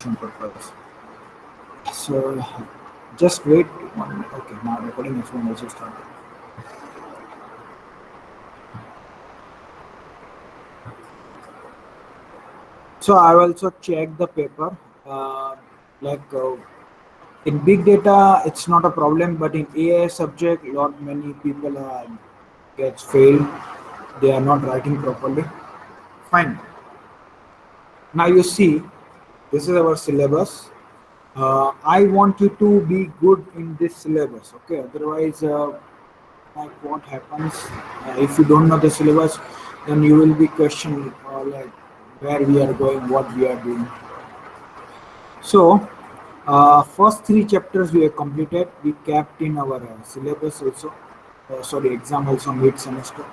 purpose. So just wait 1 minute. Okay, now recording is going also started. So I also checked the paper. Uh, like in big data, it's not a problem, but in AI subject, lot many people gets failed. They are not writing properly. Fine. Now you see, this is our syllabus. I want you to be good in this syllabus. Okay. Otherwise, like what happens if you don't know the syllabus, then you will be questioned like where we are going, what we are doing. So first three chapters we have completed. We kept in our syllabus also. Sorry, exam also mid semester.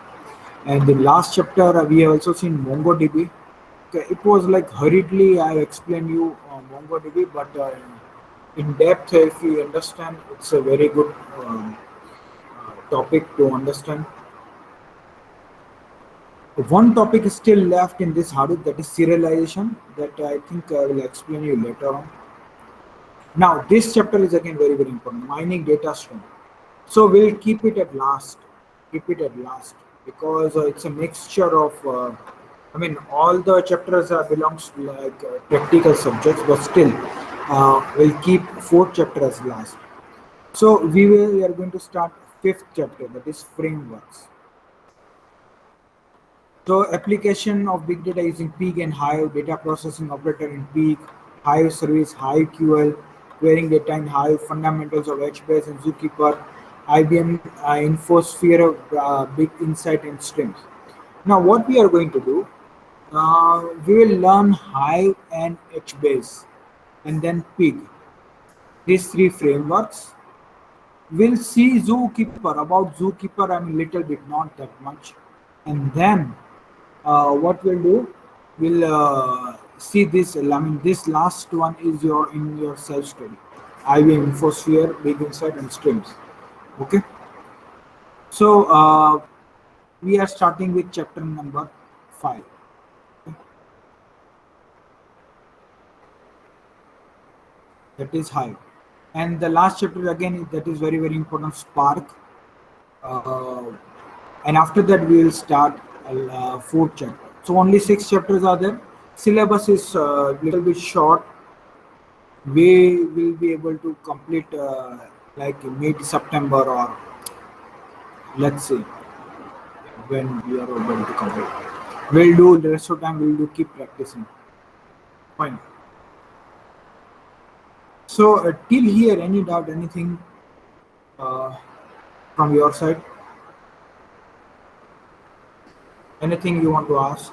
And the last chapter we have also seen MongoDB. Okay, it was like hurriedly I explained you MongoDB, but in depth, if you understand, it's a very good topic to understand. One topic is still left in this Hadoop, that is serialization, that I think I will explain you later on. Now, this chapter is again very, very important, mining data stream. So we'll keep it at last, because it's a mixture of, I mean, all the chapters belongs to like practical subjects, but still, we'll keep fourth chapter as last. So we are going to start fifth chapter, that is frameworks. So application of big data using Pig and Hive, data processing operator in Pig, Hive service, Hive QL, querying data in Hive, fundamentals of HBase and Zookeeper, IBM InfoSphere, Big Insight and Streams. Now what we are going to do, we will learn Hive and HBase and then Pig. These three frameworks. We'll see Zookeeper. About Zookeeper, I mean little bit, not that much. And then what we'll do, we'll see this. I mean, this last one is your in your self study. IBM Infosphere, Big Insight, and Streams. Okay. So we are starting with chapter number 5. Okay? That is Hive. And the last chapter again that is very, very important, Spark. Uh, and after that we will start fourth chapter. So only 6 chapters are there. Syllabus is little bit short. We will be able to complete like mid September, or let's see when we are able to complete. We'll do the rest of the time. We'll do keep practicing. Fine. So till here, any doubt, anything uh, from your side? Anything you want to ask?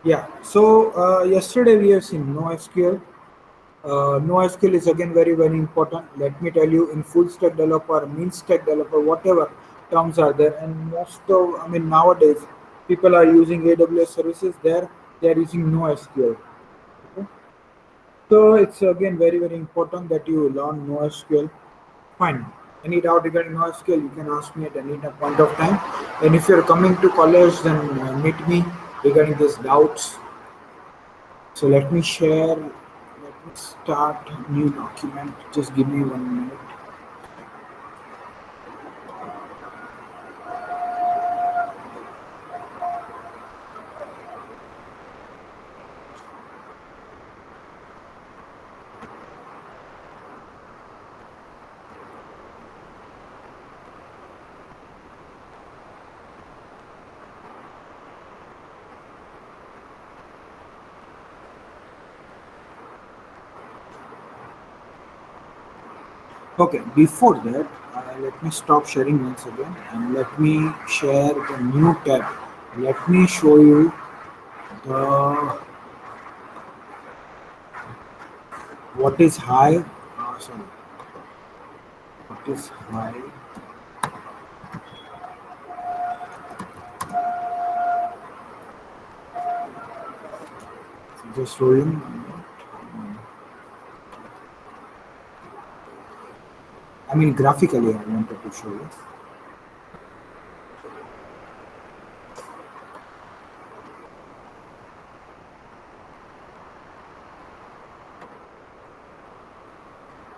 Yeah. So yesterday we have seen NoSQL. NoSQL is again very, very important. Let me tell you, in full stack developer, min stack developer, whatever terms are there, and most of, I mean, nowadays people are using AWS services. There they are using NoSQL. Okay? So it's again very, very important that you learn NoSQL. Fine. Any doubt regarding NoSQL, you can ask me at any point of time. And if you're coming to college, then meet me regarding these doubts. So let me share. Let me start new document. Just give me 1 minute. Okay. Before that, let me stop sharing once again and let me share the new tab. Let me show you the what is high. Sorry. What is high? Just showing. I mean, graphically, I wanted to show you.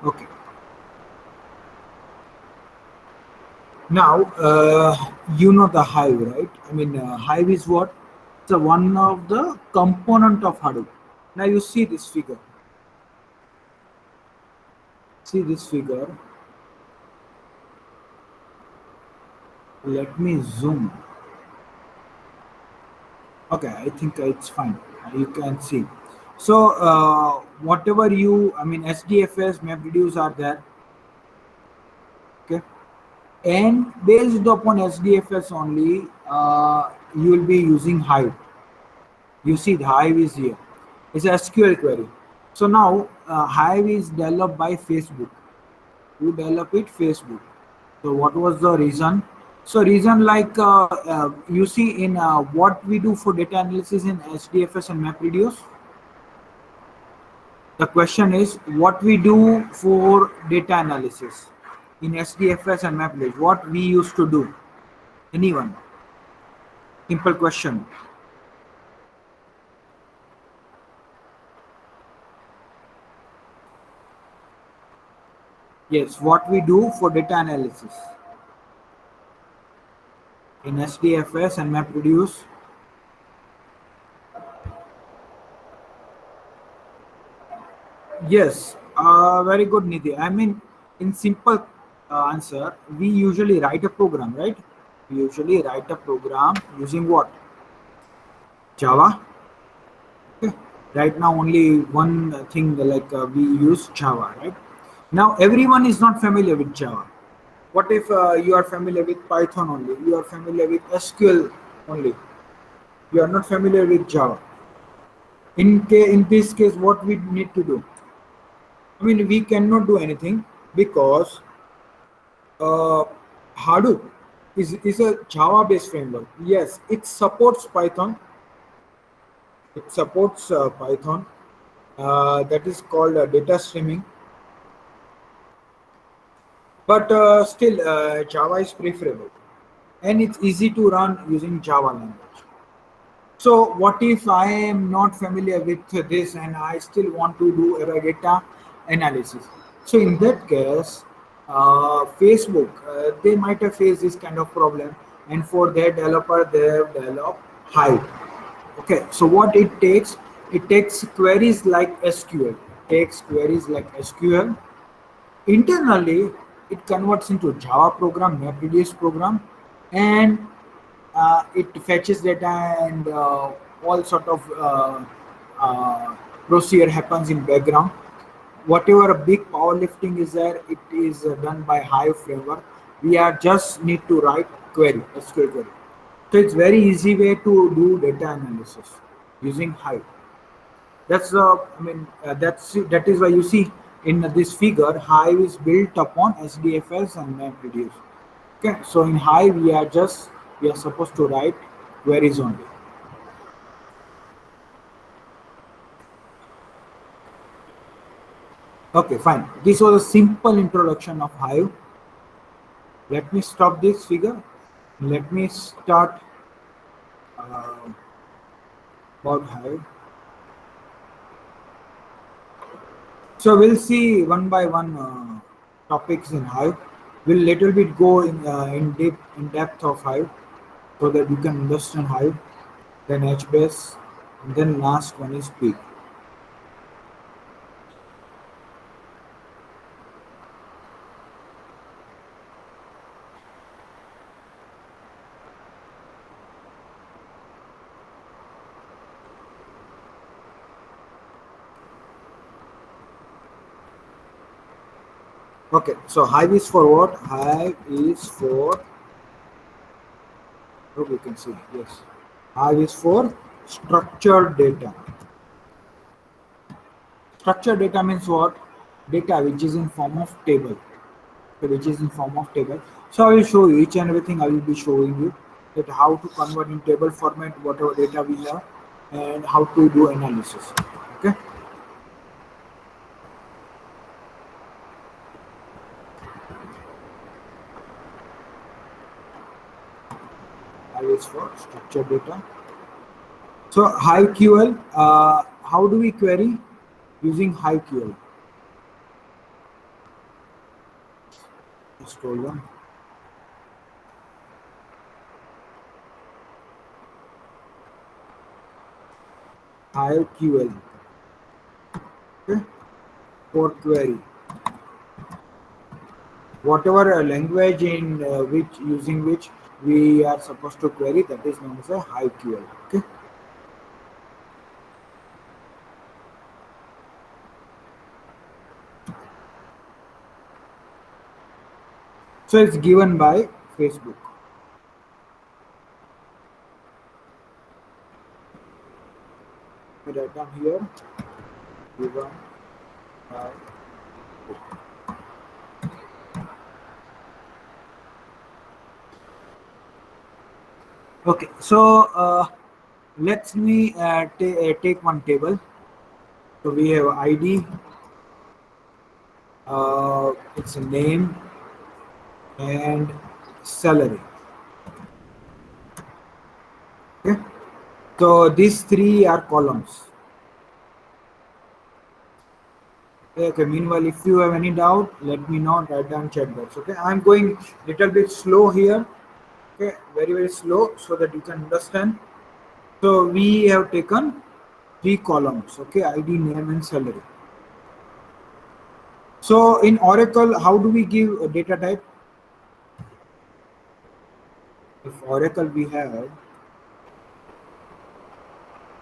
Okay. Now, you know the Hive, right? I mean, Hive is what? It's a one of the component of Hadoop. Now you see this figure. See this figure. Let me zoom. Okay, I think it's fine. You can see. So, whatever I mean, SDFS, MapReduce are there. Okay, and based upon SDFS only, you will be using Hive. You see, the Hive is here. It's a SQL query. So now, Hive is developed by Facebook. You develop it Facebook. So what was the reason? So reason like you see in what we do for data analysis in SDFS and MapReduce. The question is what we do for data analysis in SDFS and MapReduce. What we used to do. Anyone? Simple question. Yes, what we do for data analysis in SDFS and MapReduce. Yes, very good, Nidhi. I mean, in simple answer, we usually write a program, right? We usually write a program using what? Java. Okay. Right now, only one thing like we use Java, right? Now, everyone is not familiar with Java. What if you are familiar with Python only? You are familiar with SQL only. You are not familiar with Java. In this case, what we need to do? I mean, we cannot do anything because uh, Hadoop is a Java based framework. Yes, it supports Python. It supports Python. That is called data streaming. But still, Java is preferable, and it's easy to run using Java language. So, what if I am not familiar with this and I still want to do a data analysis? So, in that case, Facebook they might have faced this kind of problem, and for their developer, they have developed Hive. Okay, so what it takes queries like SQL, takes queries like SQL. Internally, it converts into Java program, MapReduce program, and it fetches data and all sort of uh, procedure happens in background. Whatever a big powerlifting is there, it is done by Hive framework. We are just need to write query, SQL query. So it's very easy way to do data analysis using Hive. That's that is why you see in this figure Hive is built upon SDFS and MapReduce. Okay, so in Hive we are supposed to write queries only. Okay, fine. This was a simple introduction of Hive. Let me stop this figure. Let me start uh, about Hive. So we'll see one by one topics in Hive. We'll little bit go in depth of Hive so that you can understand Hive, then HBase, and then last one is Peak. Okay, so Hive is for what? Hive is for, hope you can see, yes. Hive is for structured data. Structured data means what? Data which is in form of table. Okay, which is in form of table. So I will show you each and everything. I will be showing you that how to convert in table format whatever data we have and how to do analysis. Okay. Hive is for structured data. So HiveQL, how do we query using HiveQL? just hold on. HiveQL. Okay, for query. Whatever language in which using which we are supposed to query, that is known as a HiveQL. Okay. So it's given by Facebook. We write down here given by. Okay, so let me take one table. So we have ID, its a name, and salary. Okay, so these three are columns. Okay, meanwhile, if you have any doubt, let me know. Write down chat box. Okay, I'm going little bit slow here. Okay, very slow so that you can understand. So we have taken three columns. Okay, ID, name, and salary. So in Oracle, how do we give a data type? If Oracle we have,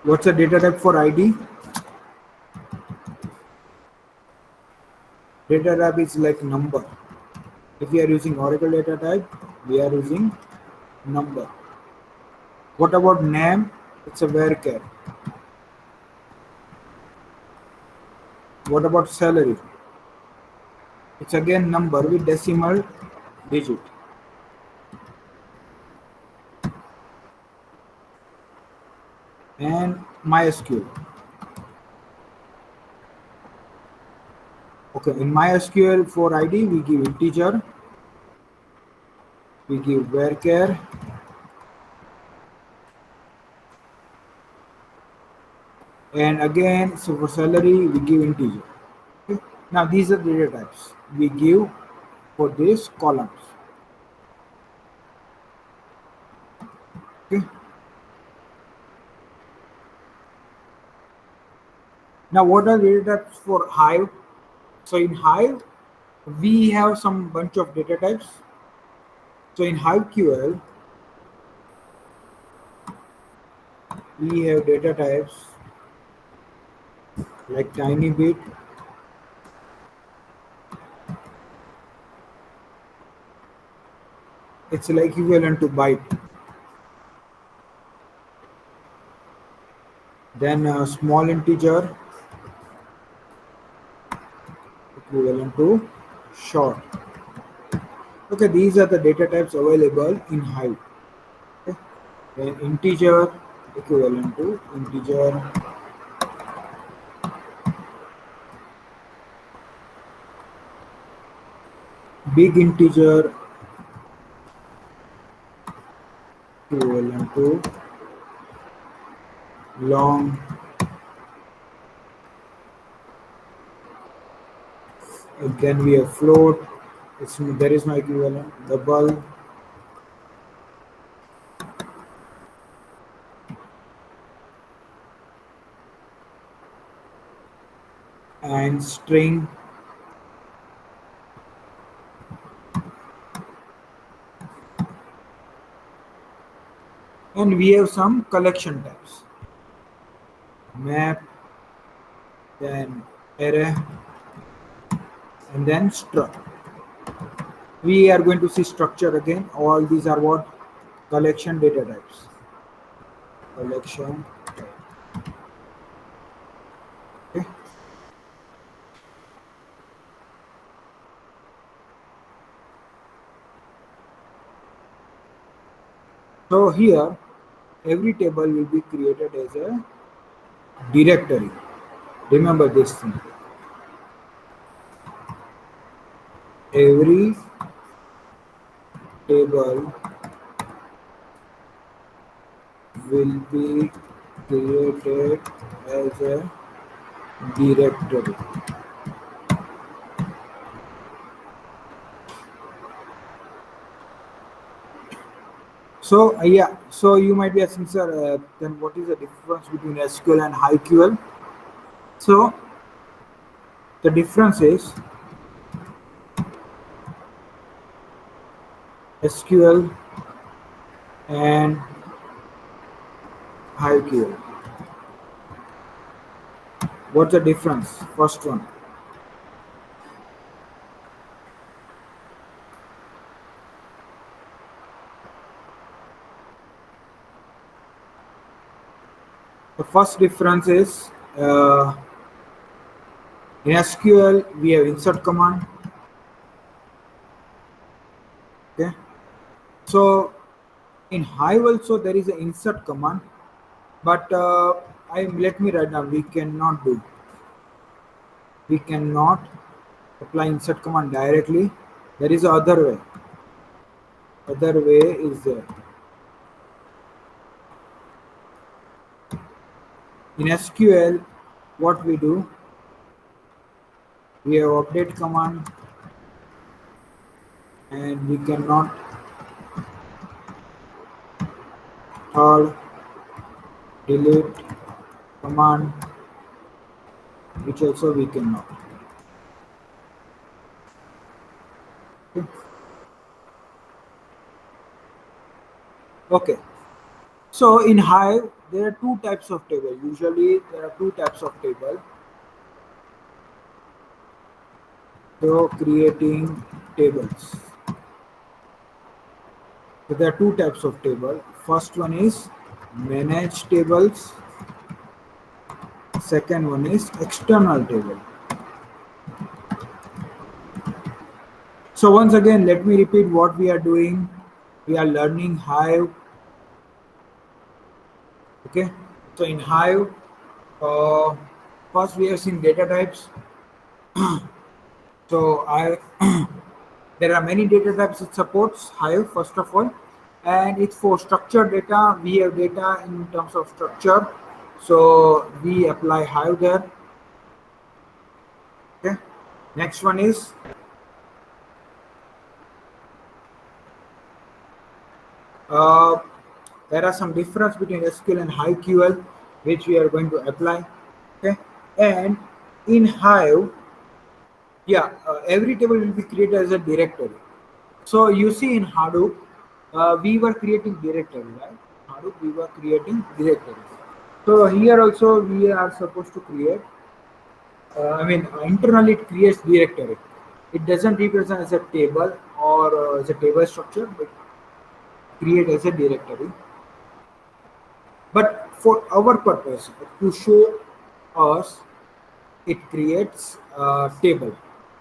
what's the data type for ID? Data type is like number. If we are using Oracle data type, we are using number. What about name? It's a varchar. What about salary? It's again number with decimal digit. And MySQL. Okay, in MySQL for ID, we give integer, we give varchar, and again, so for salary, we give integer. Okay. Now these are the data types we give for these columns. Okay. Now what are data types for Hive? So in Hive, we have some bunch of data types. So in HiveQL, we have data types like tiny bit, it's like equivalent to byte. Then a small integer equivalent to short. Okay, these are the data types available in Hive. Okay. Then integer equivalent to integer, big integer equivalent to long, and then we have float, there is no equivalent, double, and string. And we have some collection types, map, then array, and then struct. We are going to see structure again. All these are what? Collection data types. Collection type. Okay. So here, every table will be created as a directory. Remember this thing. Every table will be created as a directory. So yeah, so you might be asking, sir, then what is the difference between SQL and HighQL? So the difference is SQL and HighQL. What's the difference? First one. The first difference is in SQL we have insert command. Okay. So in Hive also there is an insert command, but I let me write down. We cannot do. We cannot apply insert command directly. There is other way. Other way is there. In SQL, what we do, we have update command, and we cannot third delete command, which also we cannot. Okay. Okay. So in Hive, there are two types of table. Usually there are two types of table. So creating tables. So there are two types of table. First one is manage tables. Second one is external table. So once again, let me repeat what we are doing. We are learning Hive. Okay. So in Hive, uh, first we have seen data types. So I there are many data types it supports Hive first of all, and it's for structured data. We have data in terms of structure, so we apply Hive there. Okay. Next one is uh, there are some difference between SQL and HiveQL, which we are going to apply. Okay, and in Hive, yeah, every table will be created as a directory. So you see in Hadoop, we were creating directory, right? Hadoop, we were creating directory. So here also we are supposed to create. Internally it creates directory. It doesn't represent as a table or as a table structure, but create as a directory. But for our purpose, to show us, it creates a table.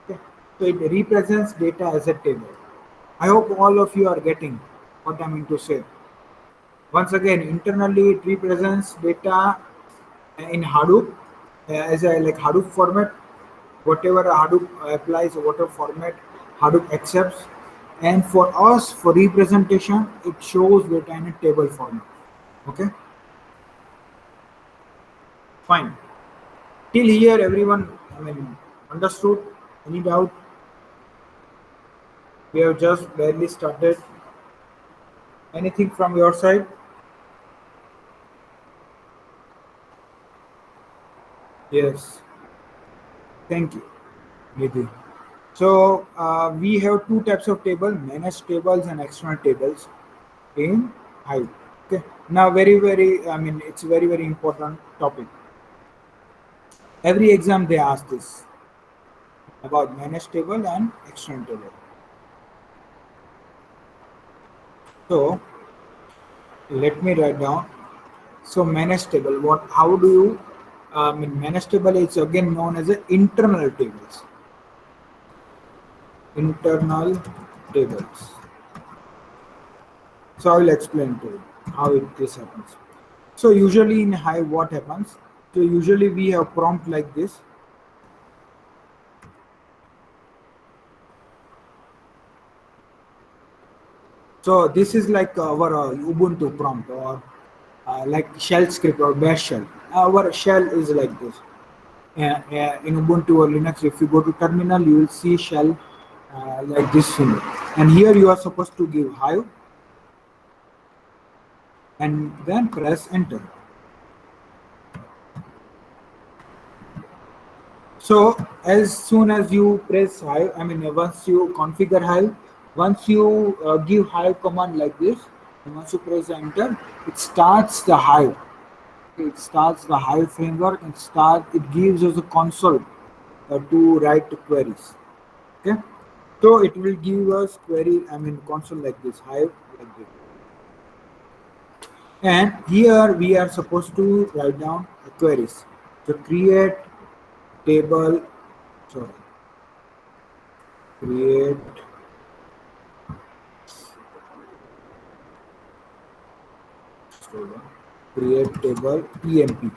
Okay? So it represents data as a table. I hope all of you are getting what I mean to say. Once again, internally it represents data in Hadoop as a like Hadoop format. Whatever Hadoop applies, whatever format Hadoop accepts, and for us for representation, it shows data in a table format. Okay, fine. Till here, everyone, understood? Any doubt? We have just barely started. Anything from your side? Yes. Thank you, Nidhi. So we have two types of table: managed tables and external tables in Hive. Okay. Now, it's very important topic. Every exam they ask this about managed table and external table. So let me write down. So managed table. What? How do you? Managed table is again known as a internal tables. Internal tables. So I will explain to you how this happens. So usually in Hive, what happens? So usually we have prompt like this. So this is like our Ubuntu prompt or like shell script or bash shell. Our shell is like this. In Ubuntu or Linux, if you go to terminal, you will see shell like this symbol. And here you are supposed to give Hive. and then press enter. So as soon as you press Hive, once you configure Hive, once you give Hive command like this, and once you press enter, it starts the Hive. It starts the Hive framework and it gives us a console to write queries. Okay, so it will give us query. Console like this, Hive like this, and here we are supposed to write down queries. So create table. Sorry, create create table emp.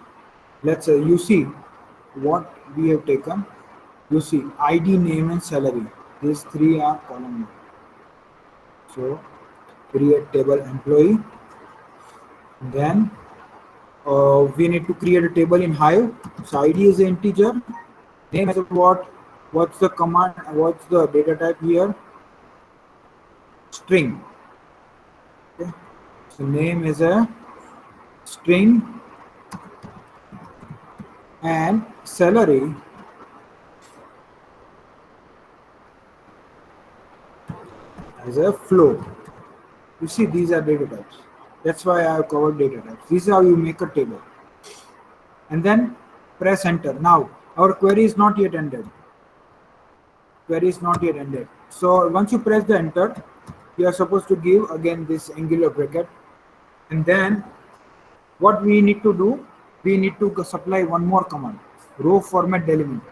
Let's say you see what we have taken. You see id, name and salary. These three are column. So create table employee. Then we need to create a table in Hive. So id is an integer. Name is what? What's the command? What's the data type here? String. Okay. So name is a string and salary as a float. You see, these are data types. That's why I have covered data types. This is how you make a table. And then press enter. Now, our query is not yet ended. Query is not yet ended. So once you press the enter, you are supposed to give again this angular bracket. And then what we need to do, we need to supply one more command. Row format delimit.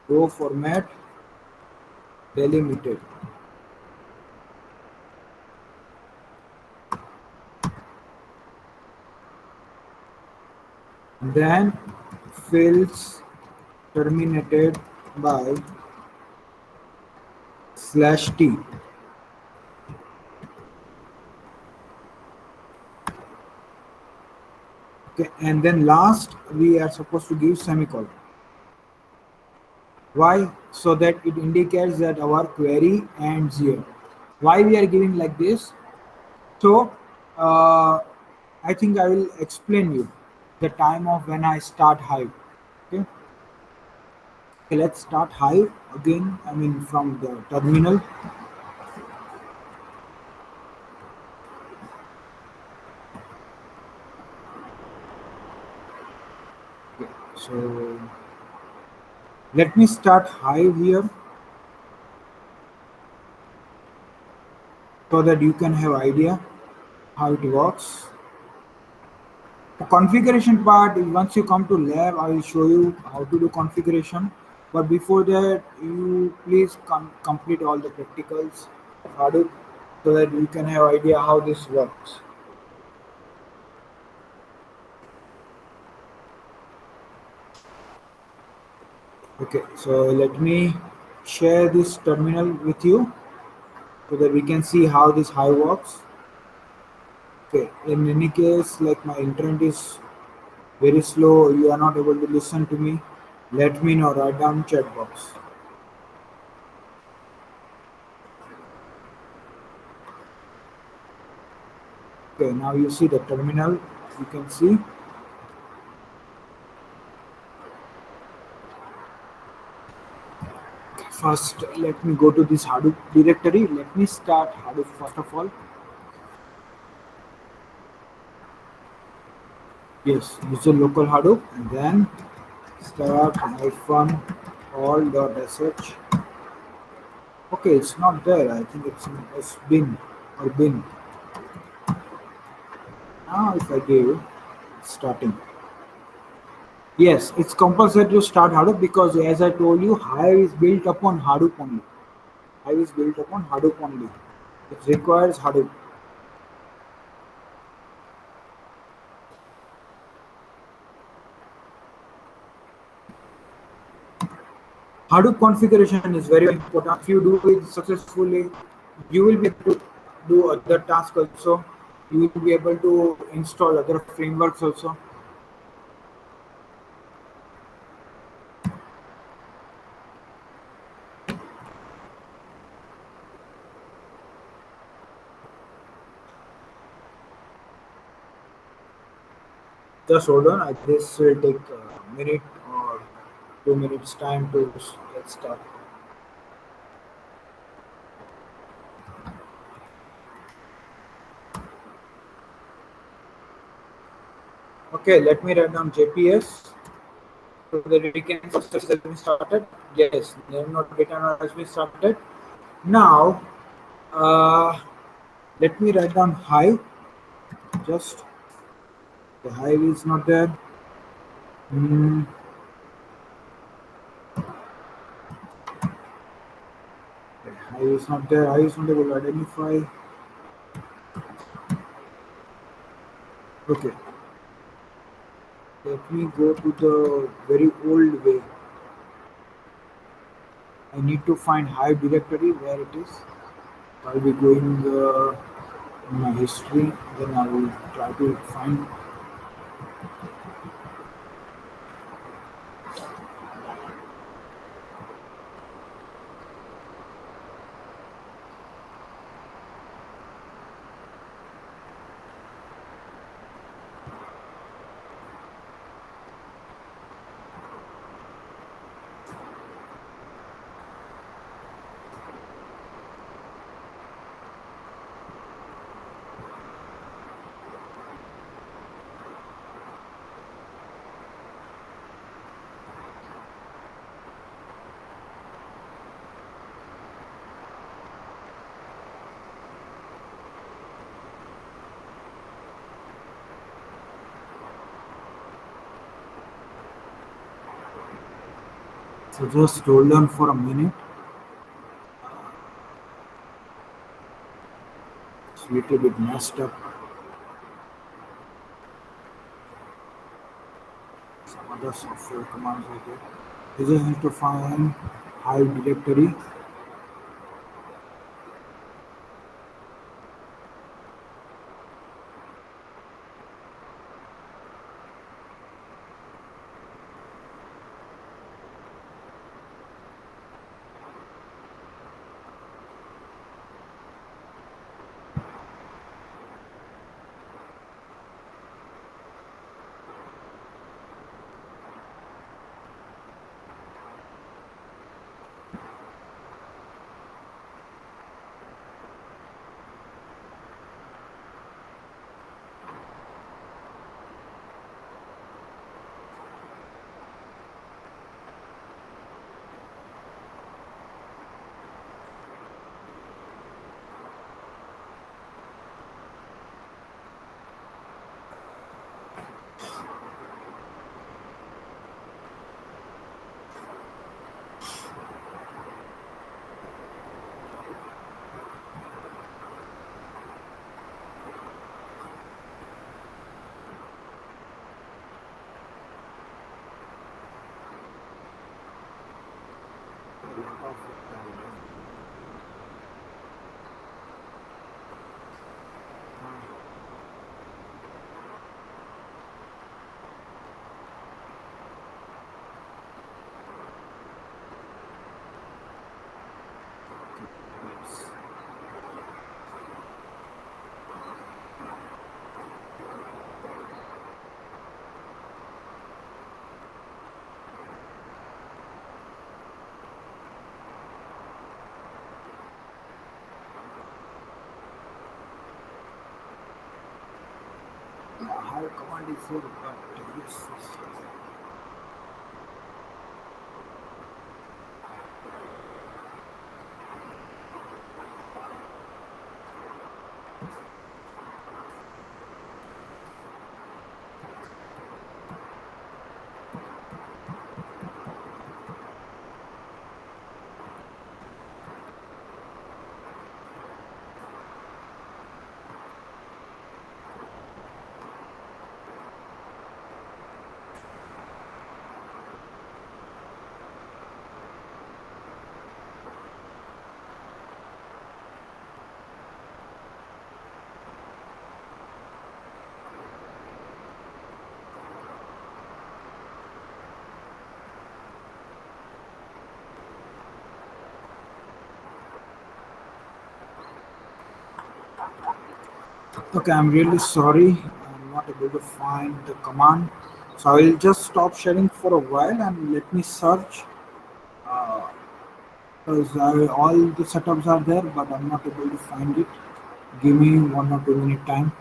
Row format delimited. And then fields terminated by /t. Okay, and then last we are supposed to give semicolon. Why? So that it indicates that our query ends here. Why we are giving like this? So I think I will explain you the time of when I start Hive. Okay, okay, let's start Hive again. From the terminal. Okay, so let me start Hive here so that you can have idea how it works. The configuration part is once you come to lab, I will show you how to do configuration. But before that, you please complete all the practicals of Hadoop so that you can have idea how this works. Okay, so let me share this terminal with you so that we can see how this Hive works. Okay, in any case, like my internet is very slow, you are not able to listen to me. Let me know, write down chat box. Okay, now you see the terminal. You can see. First, let me go to this Hadoop directory. Let me start Hadoop first of all. Yes, use the local Hadoop and then start -all.sh. Okay, it's not there. I think it's bin or bin. Now, if I give starting. Yes, it's compulsory to start Hadoop because, as I told you, Hive is built upon Hadoop only. Hive is built upon Hadoop only. It requires Hadoop. Hadoop configuration is very important. If you do it successfully, you will be able to do other tasks also. You will be able to install other frameworks also. Just hold on. This will take a minute or 2 minutes time to get started. Okay, let me write down JPS so that we can success has been started. Yes, name node data node has been started. Now, uh, let me write down Hive. Just the Hive is not there. Hmm, the Hive is not there. Hive is not able to identify. Okay, let me go to the very old way. I need to find Hive directory where it is. I'll be going in my history. Then I will try to find. So just hold on for a minute. It's a little bit messed up. Some other software commands are there. You just need to find Hive directory. Hive command is here, but this is okay. I'm really sorry. I'm not able to find the command. So I will just stop sharing for a while and let me search. Uh, because all the setups are there, but I'm not able to find it. Give me 1 or 2 minute time.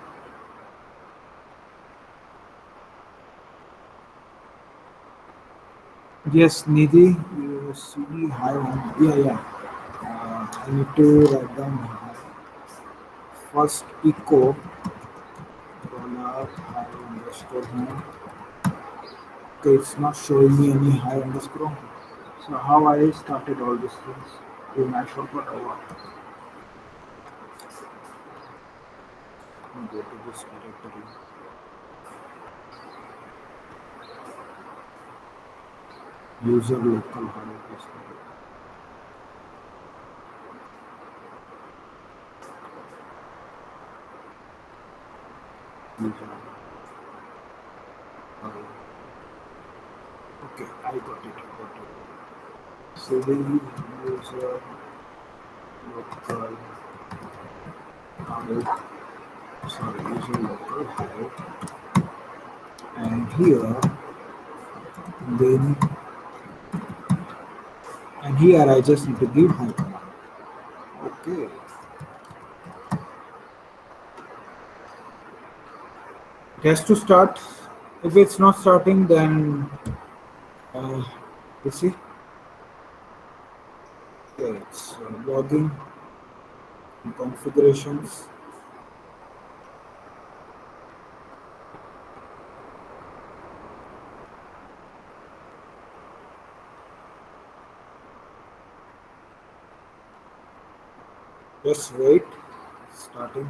Yes, Nidhi, you see high one. Yeah, yeah. I need to write down first echo dollar high underscore home. Okay, it's not showing me any high underscore. So how I started all these things? In my shortcut or what? Let me go to this directory. User local hardware. User. Okay, I got it. I got it. CD user local hardware. Sorry, user local hardware. And here, then, and here I just need to give high command. Okay. It has to start. If it's not starting, then you see, yeah, it's logging configurations. Just wait. Starting.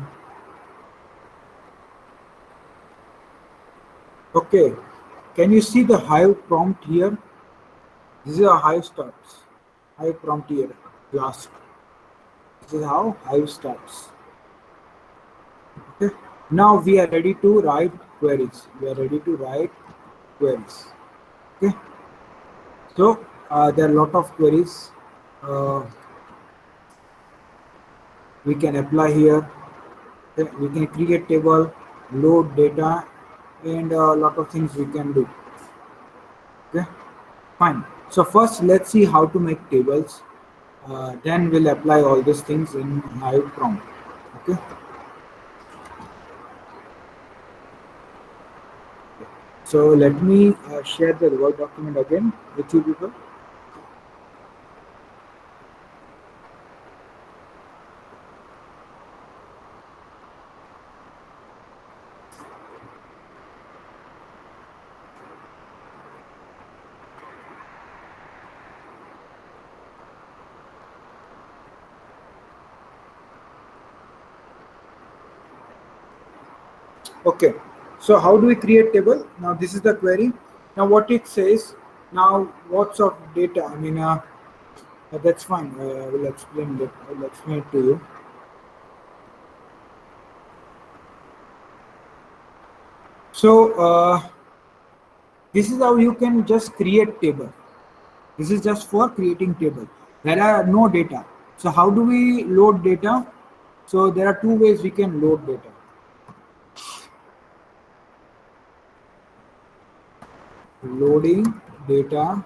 Okay. Can you see the Hive prompt here? This is how Hive starts. Hive prompt here. Last. This is how Hive starts. Okay. Now we are ready to write queries. We are ready to write queries. Okay. So there are a lot of queries we can apply here. Okay. We can create table, load data, and a lot of things we can do. Okay. Fine. So first, let's see how to make tables. Then we'll apply all these things in Hive prompt. Okay. So let me share the Word document again with you people. Okay. So how do we create table? Now this is the query. Now what it says. Now what's of data? I mean, that's fine. I will explain that. I will explain it to you. So this is how you can just create table. This is just for creating table. There are no data. So how do we load data? So there are two ways we can load data. Loading data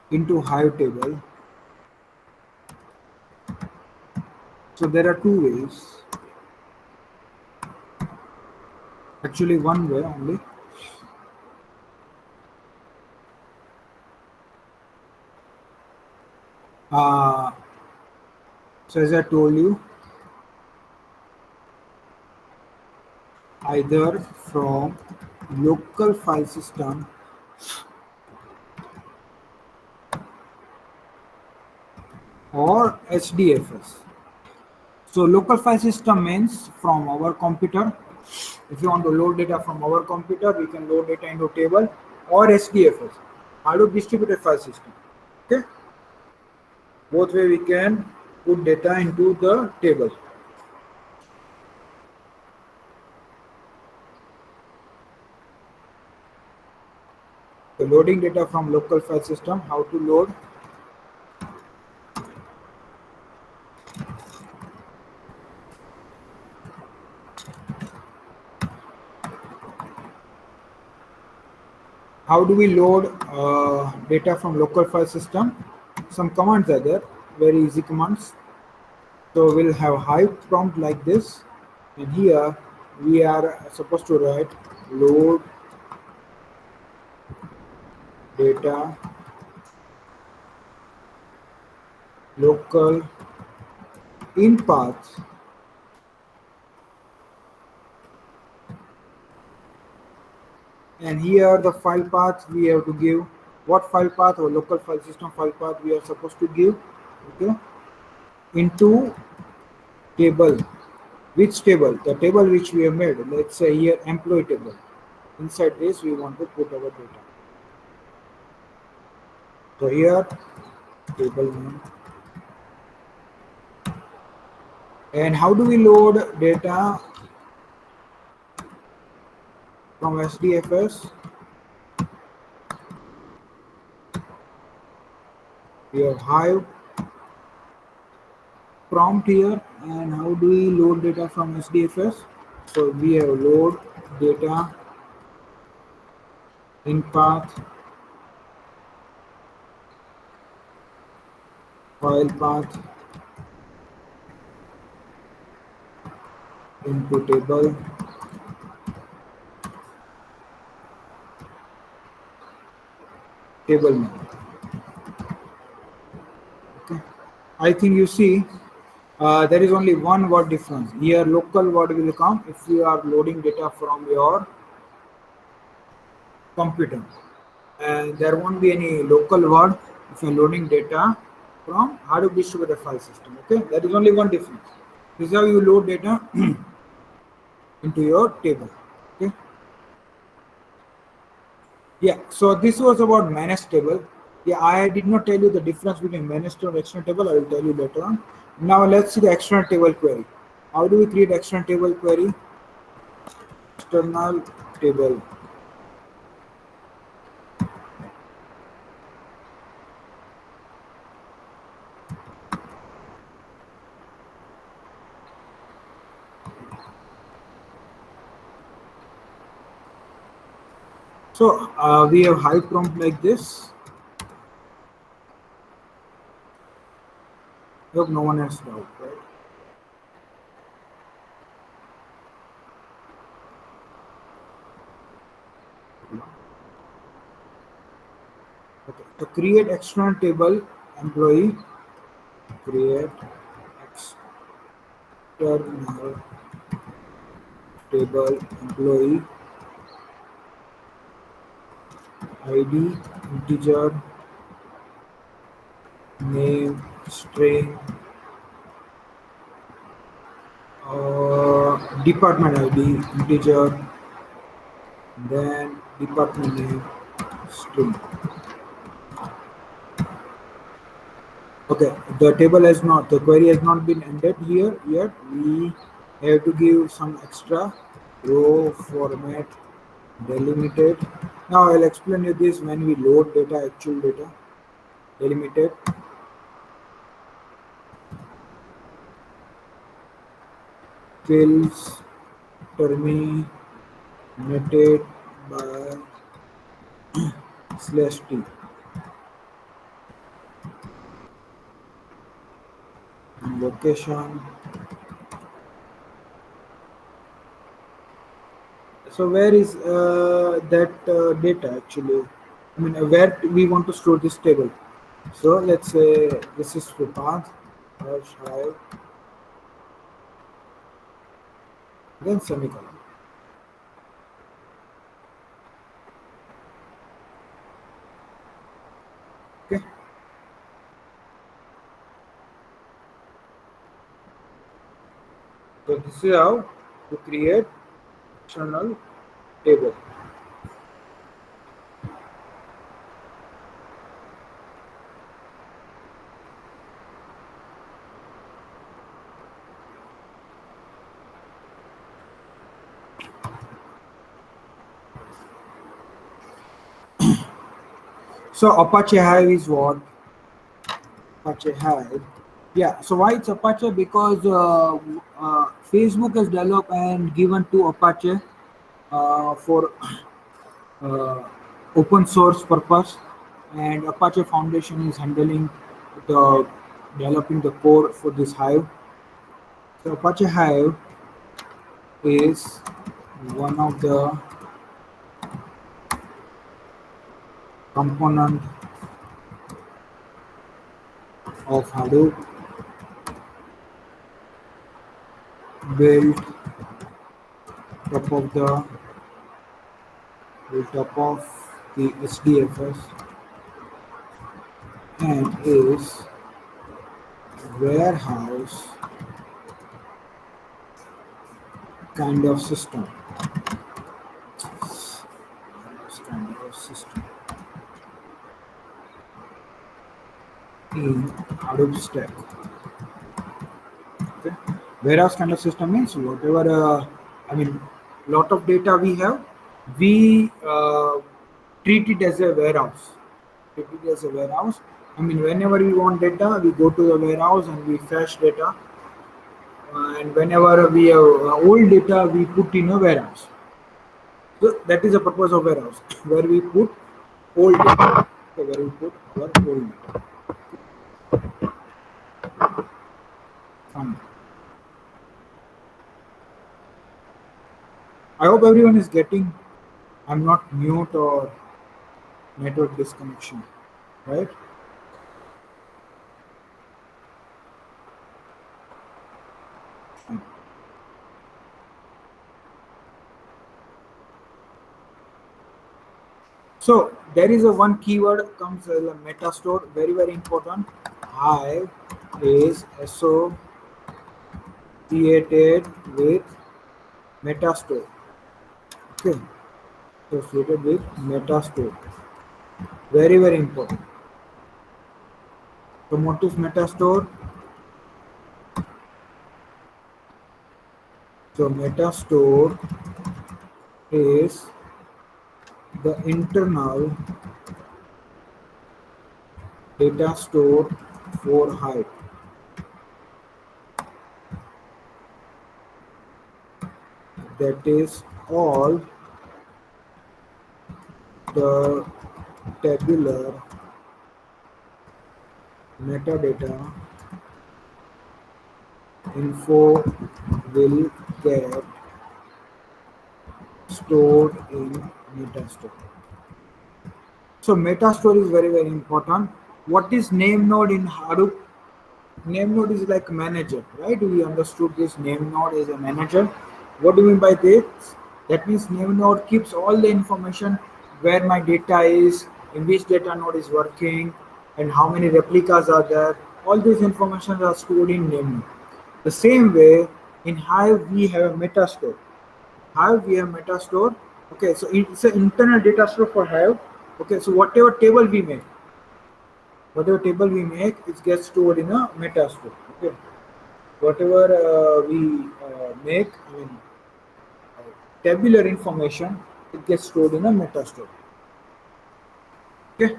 into Hive table. So there are two ways. Actually, one way only. Uh, so as I told you, either from local file system or HDFS. So local file system means from our computer. If you want to load data from our computer, we can load data into table or HDFS, Hadoop distributed file system. Okay, both way we can put data into the table. So loading data from local file system, how to load. How do we load data from local file system? Some commands are there, very easy commands. So we'll have Hive prompt like this, and here we are supposed to write load data local in path, and here the file path we have to give what file path or local file system file path we are supposed to give. Okay, into table. Which table? The table which we have made. Let's say here employee table. Inside this we want to put our data. So here table name. And how do we load data from SDFS? We have Hive prompt here. And how do we load data from SDFS? So we have load data in path file path into table name. Okay. I think you see there is only one word difference. Here local word will come if you are loading data from your computer, and there won't be any local word if you're loading data from Hadoop distributed file system. Okay, there is only one difference. This is how you load data into your table. Okay. Yeah, so this was about managed table. Yeah, I did not tell you the difference between managed and external table. I will tell you later on. Now let's see the external table query. How do we create external table query? External table. So we have Hive prompt like this. I hope no one has doubt, right? Okay. To create external table employee, create external table employee ID integer name string department ID integer, then department name string. Okay, the table has not, the query has not been ended here yet. We have to give some extra row format delimited. Now I'll explain you this when we load data, actual data, delimited. Fields terminated by /t. And location. So where is that data actually? I mean, where we want to store this table. So let's say this is for path, Hive, then semicolon. Okay. So this is how to create external table. So Apache Hive is what? Apache Hive. Yeah. So why it's Apache? Because Facebook has developed and given to Apache for open source purpose, and Apache Foundation is handling the developing the core for this Hive. So Apache Hive is one of the component of Hadoop built top of the top of the HDFS and is warehouse kind of system. Kind of system in Hadoop stack. Okay. Warehouse kind of system means whatever, lot of data we have, we treat it as a warehouse. Treat it as a warehouse. Whenever we want data, we go to the warehouse and we fetch data. And whenever we have old data, we put in a warehouse. So that is the purpose of warehouse, where we put old data. So where we put our old data. I hope everyone is getting. I'm not mute or network disconnection, right? So there is a one keyword comes as a metastore, very very important. Hive is associated with metastore. Okay, associated with metastore, very very important. So what is metastore? So metastore is the internal data store for Hive. That is all the tabular metadata info will get stored in metastore. So metastore is very very important. What is name node in Hadoop? Name node is like manager, right? We understood this name node is a manager. What do you mean by this? That means name node keeps all the information where my data is, in which data node is working, and how many replicas are there. All these information are stored in name node. The same way in Hive we have a metastore. Hive we have metastore. Okay, so it's an internal data store for Hive. Okay, so whatever table we make, it gets stored in a metastore. Okay, whatever we make, tabular information, it gets stored in a metastore. Okay,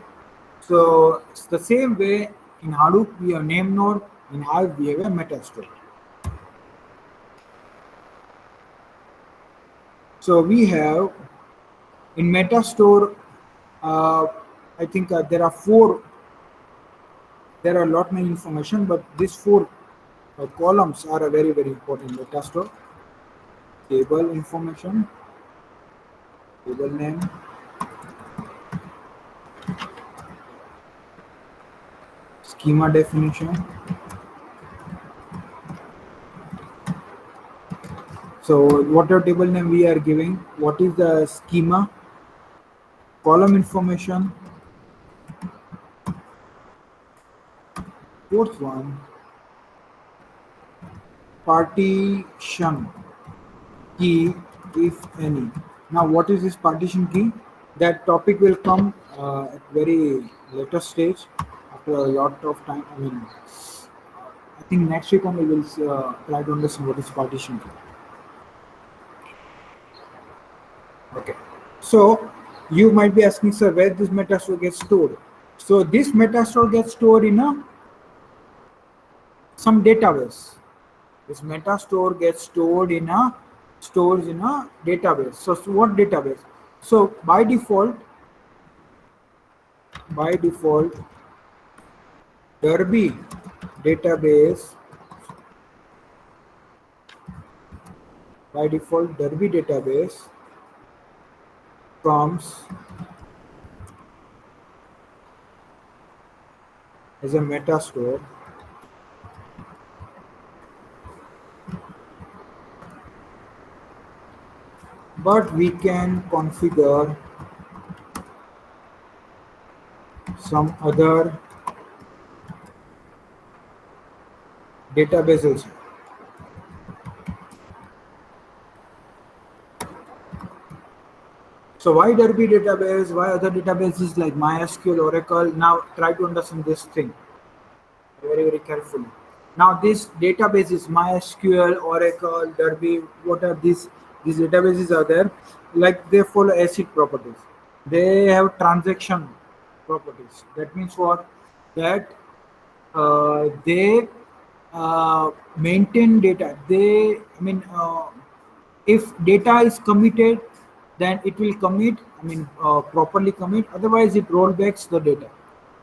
so it's the same way in Hadoop we have name node, in Hive we have a metastore. So we have in metastore, I think there are a lot many information, but these four columns are a very very important. Metastore: table information, table name, schema definition. So whatever table name we are giving, what is the schema? Column information. Fourth one, partition key, if any. Now what is this partition key? That topic will come at very later stage, after a lot of time. I think next week only we'll try to understand what is partition key. Okay, so you might be asking, sir, where this metastore gets stored? So this metastore gets stored in some database. This metastore gets stored in a database. So what database? So by default, by default Derby database Derby database comes as a meta store, but we can configure some other databases. So why Derby database? Why other databases like MySQL, Oracle? Now try to understand this thing very carefully. Now this databases MySQL, Oracle, Derby, what are these? These databases are there, like they follow ACID properties. They have transaction properties. That means what? That they maintain data. If data is committed, then it will commit. Properly commit. Otherwise, it rollbacks the data.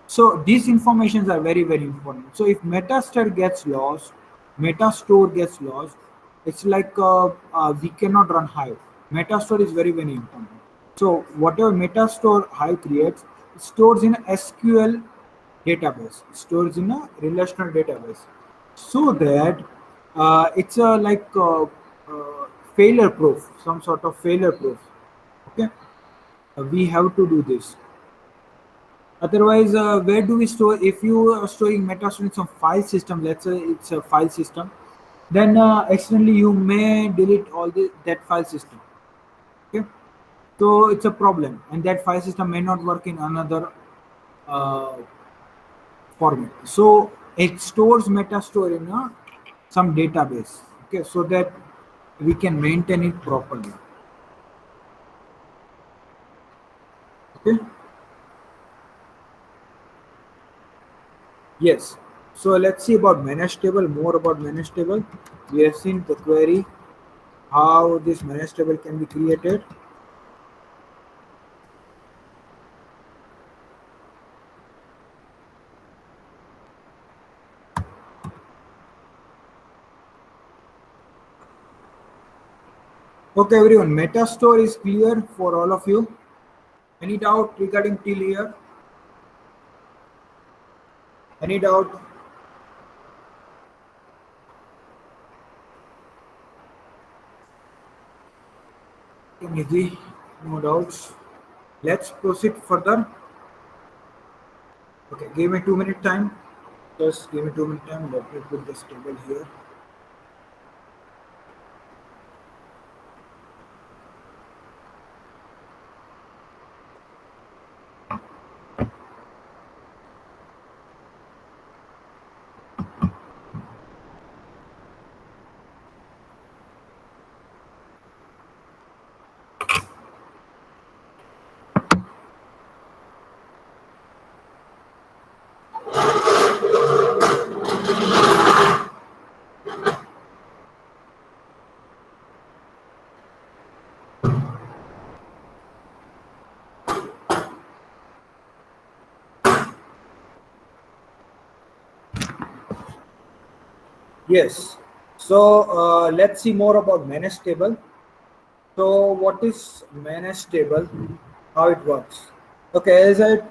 So these informations are very important. So if metastore gets lost, metastore gets lost, it's like we cannot run Hive. Metastore is very important. So whatever metastore Hive creates, it stores in a SQL database, stores in a relational database, so that it's a failure proof, some sort of failure proof. Okay, we have to do this. Otherwise, where do we store? If you are storing metastore in some file system, let's say it's a file system, then externally you may delete all that file system. Okay, so it's a problem, and that file system may not work in another uh, format. So it stores metastore in some database. Okay, so that we can maintain it properly. Okay. Yes. So let's see about manage table. More about manage table. We have seen the query, how this manage table can be created. Okay, everyone. Metastore is clear for all of you. Any doubt regarding till here? Any doubt? Nidhi, no doubts. Let's proceed further. Okay, give me 2 minute time. Just give me 2 minute time. Let me put this table here. Yes. So let's see more about manage table. So what is manage table? How it works? Okay, as I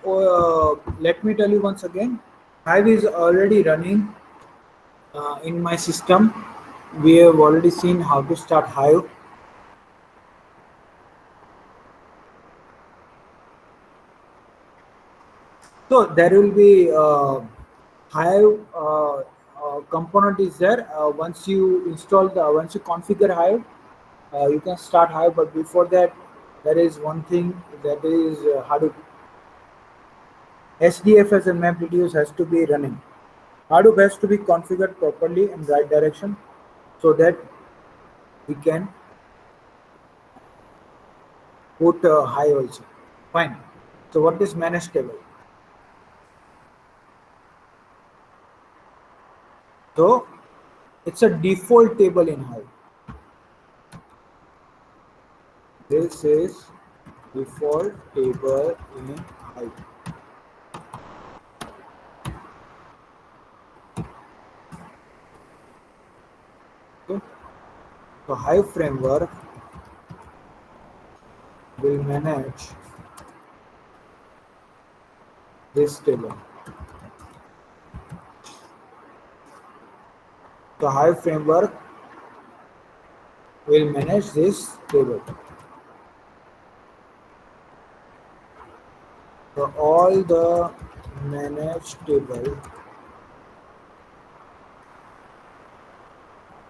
let me tell you once again. Hive is already running in my system. We have already seen how to start Hive. So there will be Hive component is there. Once you configure Hive, you can start Hive. But before that, there is one thing, that is Hadoop. SDFS and MapReduce has to be running. Hadoop has to be configured properly in right direction, so that we can put Hive also. Fine. So what is managed table? So it's a default table in Hive. This is default table in Hive. So Hive framework will manage this table. The Hive framework will manage this table. So all the managed table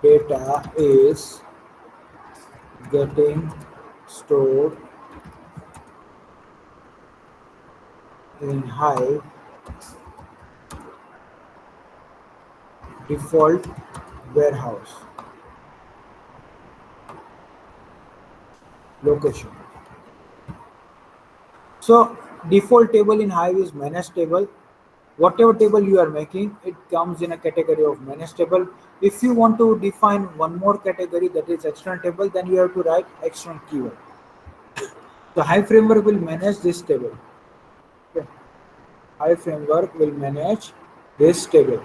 data is getting stored in Hive default warehouse location. So default table in Hive is managed table. Whatever table you are making, it comes in a category of managed table. If you want to define one more category, that is external table, then you have to write external keyword. The Hive framework will manage this table. Okay. Hive framework will manage this table.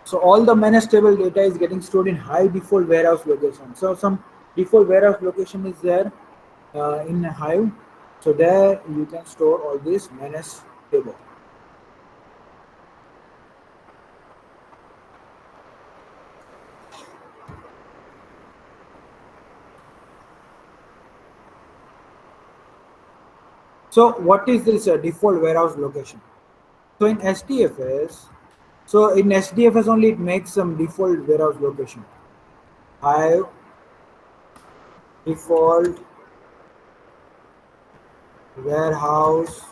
So all the managed table data is getting stored in Hive default warehouse location. So some default warehouse location is there in Hive. So there you can store all this managed table. So what is this default warehouse location? So in SDFS, only it makes some default warehouse location. Hive default warehouse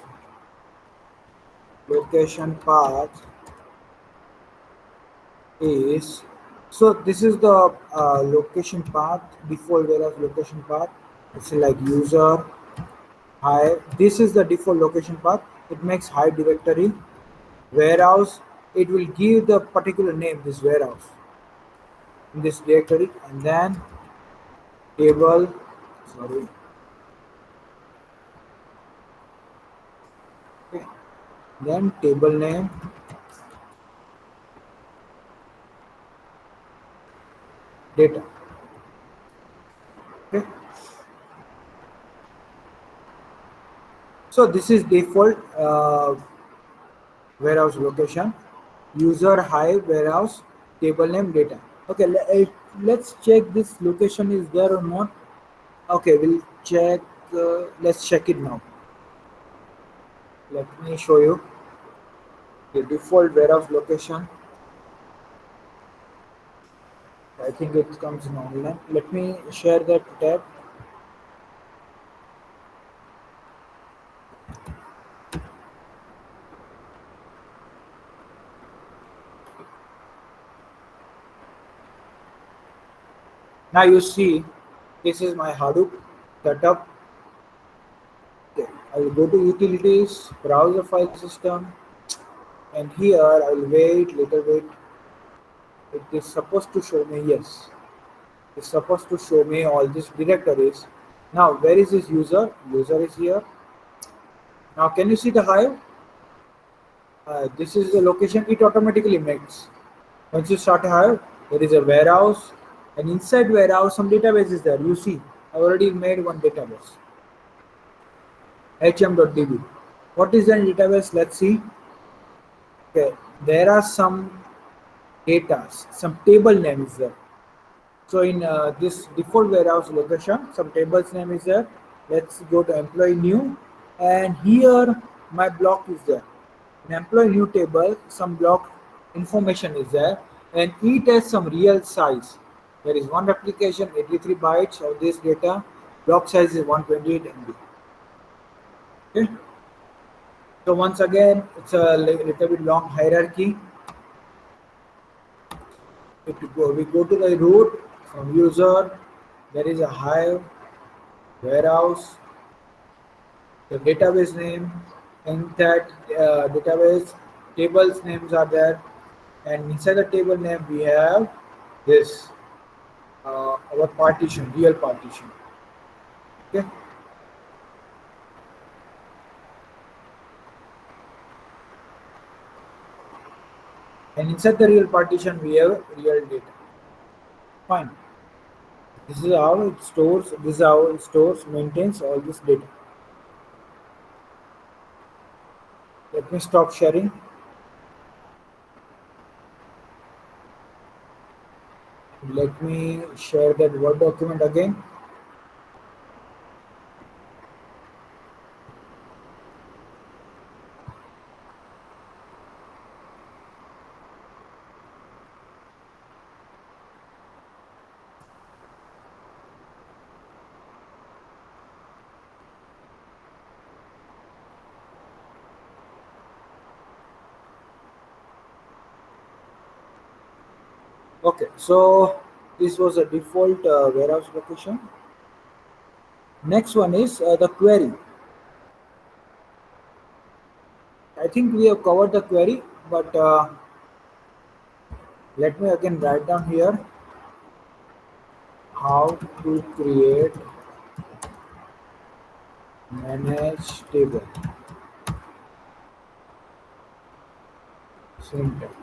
location path is, so this is the location path, default warehouse location path. It's like user Hive. This is the default location path. It makes Hive directory warehouse. It will give the particular name this warehouse in this directory, and then table. Sorry. Okay. Then table name data. Okay. So this is default warehouse location, user Hive warehouse table name data. Okay, let's check this location is there or not. Okay, we'll check. Let's check it now. Let me show you the default warehouse location. I think it comes in online. Let me share that tab. Now you see, this is my Hadoop setup. Okay, I will go to utilities, browse the file system, and here I will wait, little wait. It is supposed to show me, yes. It's supposed to show me all these directories. Now, where is this user? User is here. Now, can you see the Hive? This is the location it automatically makes. Once you start a Hive, there is a warehouse, and inside warehouse, some database is there. You see, I already made one database, hm.db. What is the database? Let's see. Okay, there are some data, some table names there. So in this default warehouse location, some tables name is there. Let's go to employee new, and here my block is there. In employee new table, some block information is there, and it has some real size. There is one replication, 83 bytes of this data. Block size is 128 MB. Okay. So once again, it's a little bit long hierarchy. We go to the root from user. There is a Hive warehouse, the database name, and that database tables names are there, and inside the table name we have this our partition, real partition. Okay, and inside the real partition we have real data. Fine. This is how it stores. This is how it stores, maintains all this data. Let me stop sharing. Let me share that Word document again. Okay, so this was a default warehouse location. Next one is the query. I think we have covered the query, but let me again write down here how to create manage table syntax.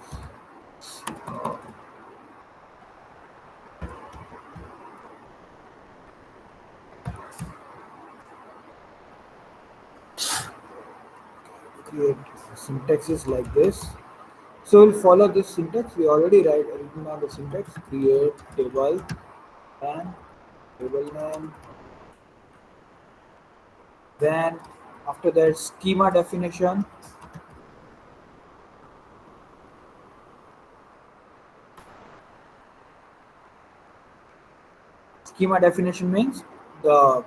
Create syntax is like this. So we'll follow this syntax. We already written down the syntax. Create table and table name. Then after that schema definition. Schema definition means the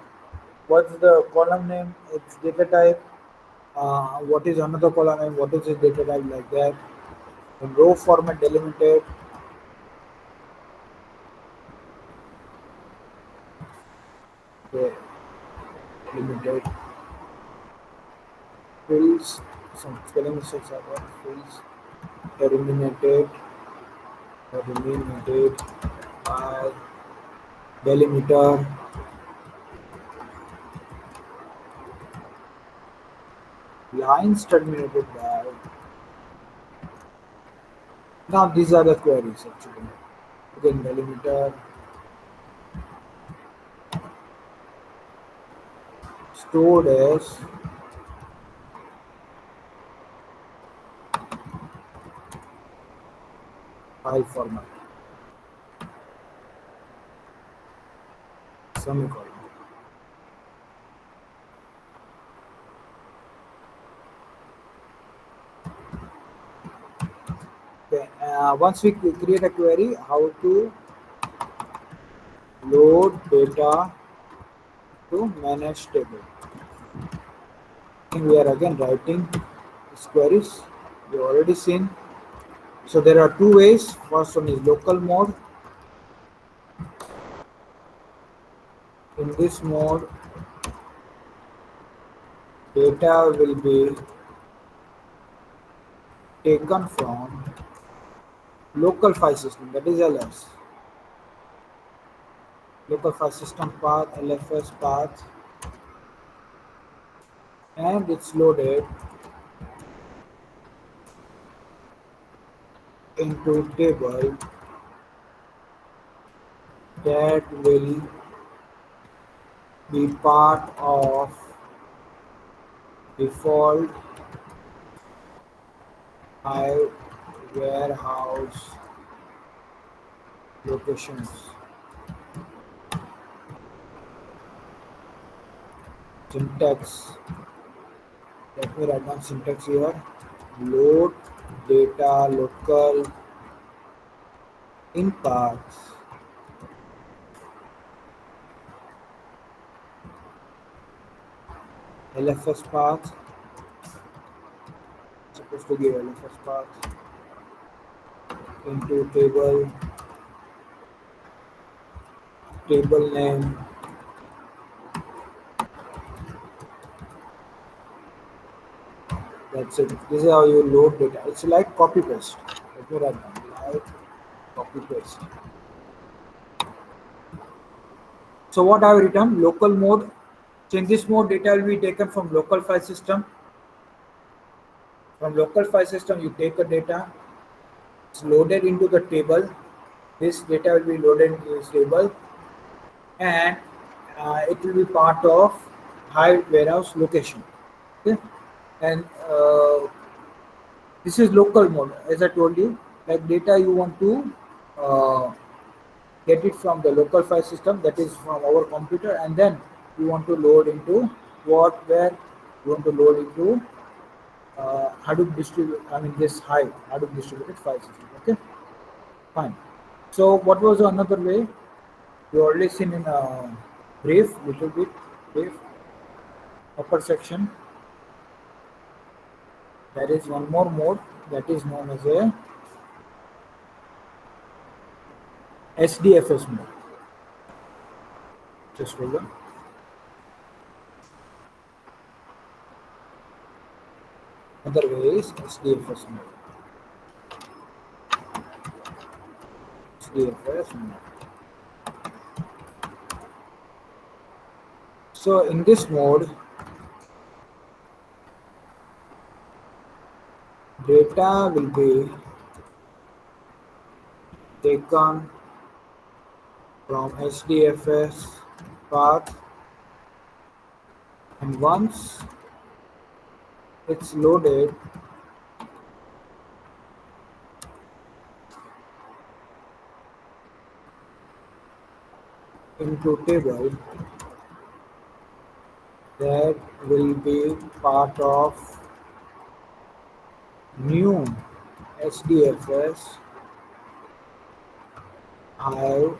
what's the column name, its data type, what is another column name, what is its data type, like that. And row format delimited. Okay, limited fields. Some spelling mistakes are there. Fields eliminated, eliminated by delimiter. Lines terminated by. Now these are the queries actually. Again, delimiter, stored as file format, semicolon. Okay, once we create a query, how to load data to manage table. We are again writing these queries. You already seen. So there are two ways. First one is local mode. In this mode, data will be taken from local file system, that is LS. Local file system path, LFS path, and it's loaded into table that will be part of default Hive warehouse locations. Syntax. Let me write down syntax here. Load data local in paths LFS path, supposed to give LFS path into table name. That's it. This is how you load data. It's like copy paste. Let me write down like copy paste. So what I have written, local mode. So in this mode, data will be taken from local file system. From local file system, you take a data. It's loaded into the table. This data will be loaded into this table. and it will be part of Hive warehouse location. Okay, and this is local mode, as I told you. Like data you want to uh, get it from the local file system, that is from our computer, and then you want to load into where you want to load into Hadoop distribute. I mean this Hadoop distributed file system. Okay, fine. So what was another way? You already seen in a brief, little bit brief upper section. There is one more mode that is known as a SDFS mode. Just hold on. Other way is SDFS mode. SDFS mode. So in this mode, data will be taken from SDFS path, and once it's loaded into table, that will be part of new SDFS Hive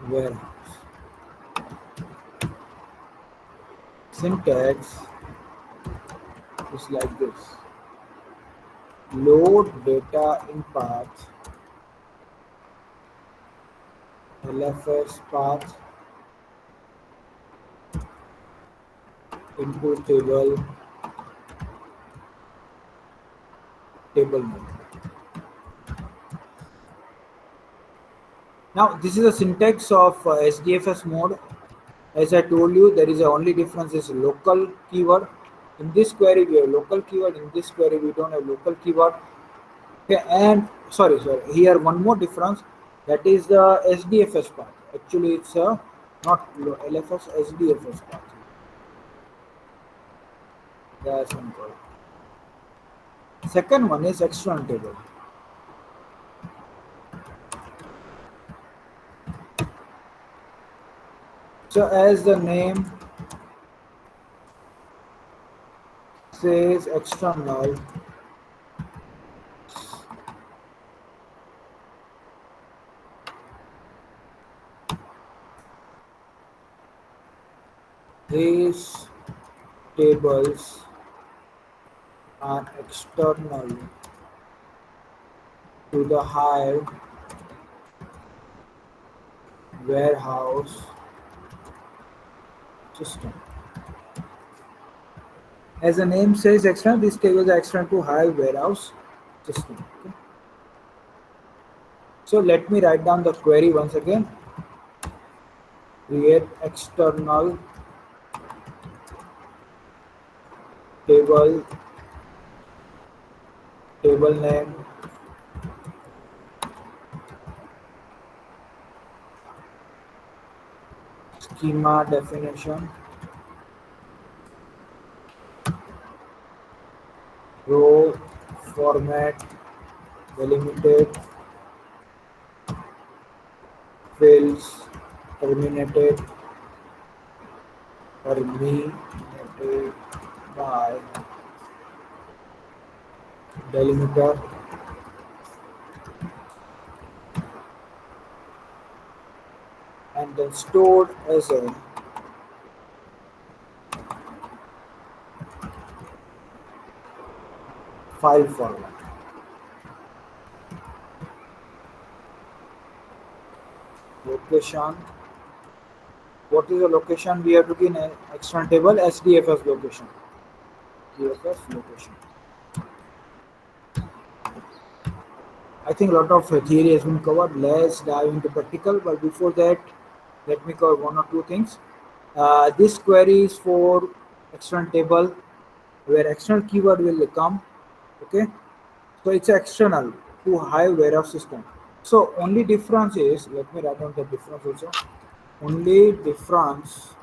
warehouse. Syntax is like this: load data in path, LFS path into table name. Now this is the syntax of SDFS mode. As I told you, there is a only difference is local keyword. In this query we have local keyword. In this query we don't have local keyword. Okay, and sorry. Here one more difference, that is the SDFS part. Actually, it's not LFS, SDFS part. That's one part. Second one is external table. So as the name says, external, these tables are external to the Hive warehouse system. As the name says, external, these tables are external to Hive warehouse system. Okay. So let me write down the query once again. Create external table name, schema definition, row format delimited, fields terminated by delimiter, and then stored as a file format. Location. What is the location we have to give in external table? SDFS location. DFS location. I think a lot of theory has been covered. Let's dive into practical. But before that, let me cover one or two things. This query is for external table, where external keyword will come. Okay, so it's external to Hive warehouse system. So only difference is, let me write down the difference also. Only difference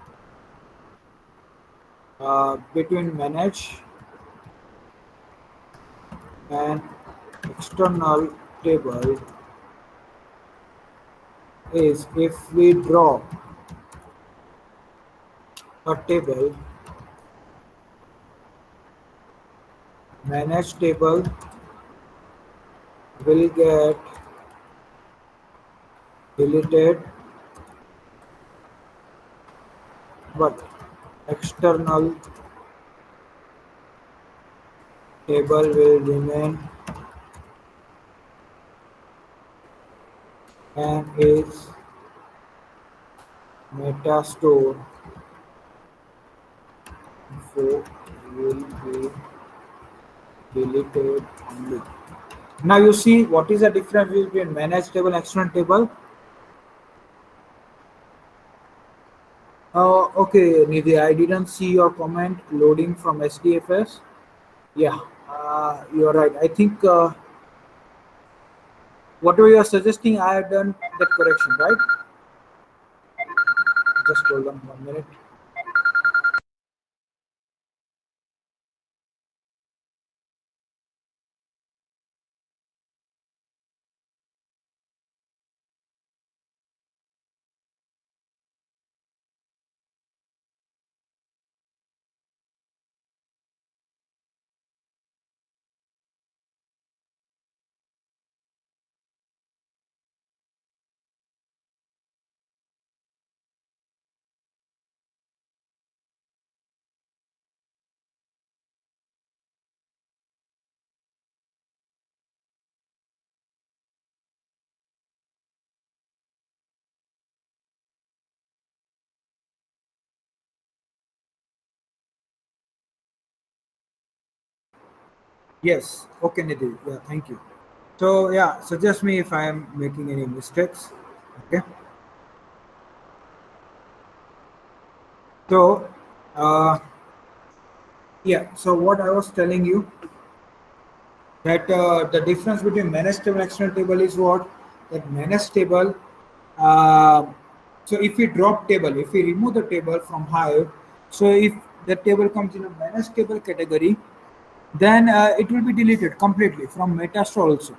between manage and external table is if we draw a table, manage table will get deleted, but external table will remain and is metastore info will be deleted only. Now you see what is the difference between manage table and external table. Okay, Nidhi, I didn't see your comment loading from SDFS. Yeah, you're right. I think whatever you are suggesting, I have done that correction, right? Just hold on 1 minute. Yes. Okay, Nidhi. Yeah, thank you. So yeah, suggest me if I am making any mistakes. Okay. So yeah. So what I was telling you that the difference between managed table and external table is what that managed table. Uh, so if we drop table, if we remove the table from Hive, so if the table comes in a managed table category, then it will be deleted completely from Metastore also.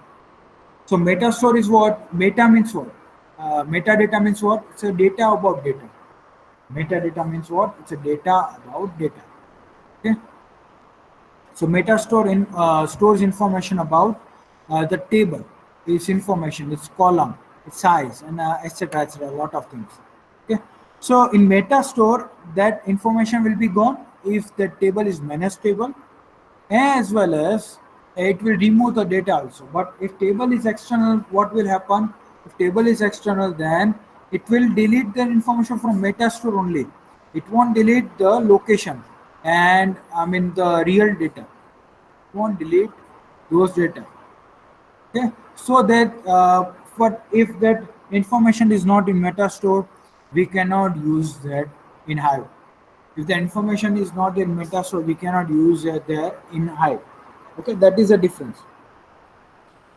So Metastore is what? Meta means what? Metadata means what? It's a data about data. Metadata means what? It's a data about data. Okay. So Metastore stores information about the table, its information, its column, its size, and etc. etc. A lot of things. Okay. So in Metastore, that information will be gone if the table is managed table, as well as it will remove the data also. But if table is external, what will happen? If table is external, then it will delete the information from Metastore only. It won't delete the location and I mean the real data. It won't delete those data. Okay, so that but if that information is not in Metastore, we cannot use that in Hive. If the information is not in Metastore, we cannot use it there in Hive. Okay, that is the difference.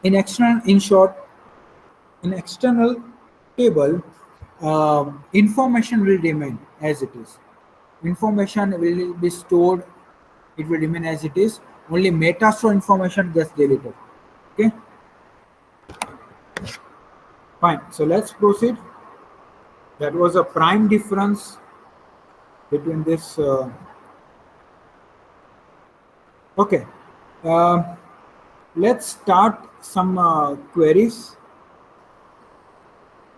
In external, in short, in external table, information will remain as it is. Information will be stored. It will remain as it is. Only Metastore information gets deleted. Okay, fine. So let's proceed. That was a prime difference between this. Okay, uh, let's start some queries.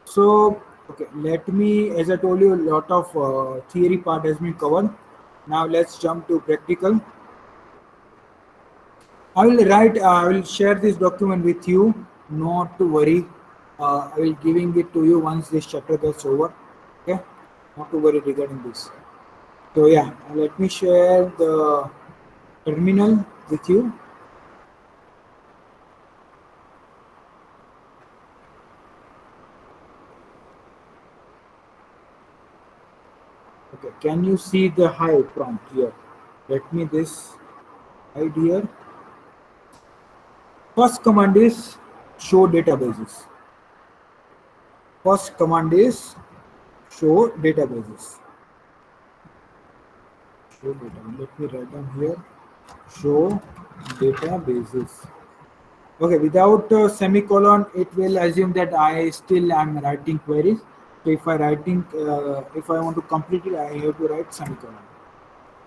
So, okay, let me, as I told you, a lot of theory part has been covered. Now let's jump to practical. I will share this document with you. Not to worry. I will giving it to you once this chapter gets over. Okay, not to worry regarding this. So yeah, let me share the terminal with you. Okay, can you see the Hive prompt here? Let me this right here. First command is show databases. First command is show databases. Show data. Let me write down here. Show databases. Okay, without semicolon, it will assume that I still am writing queries. So if I want to complete it, I have to write semicolon.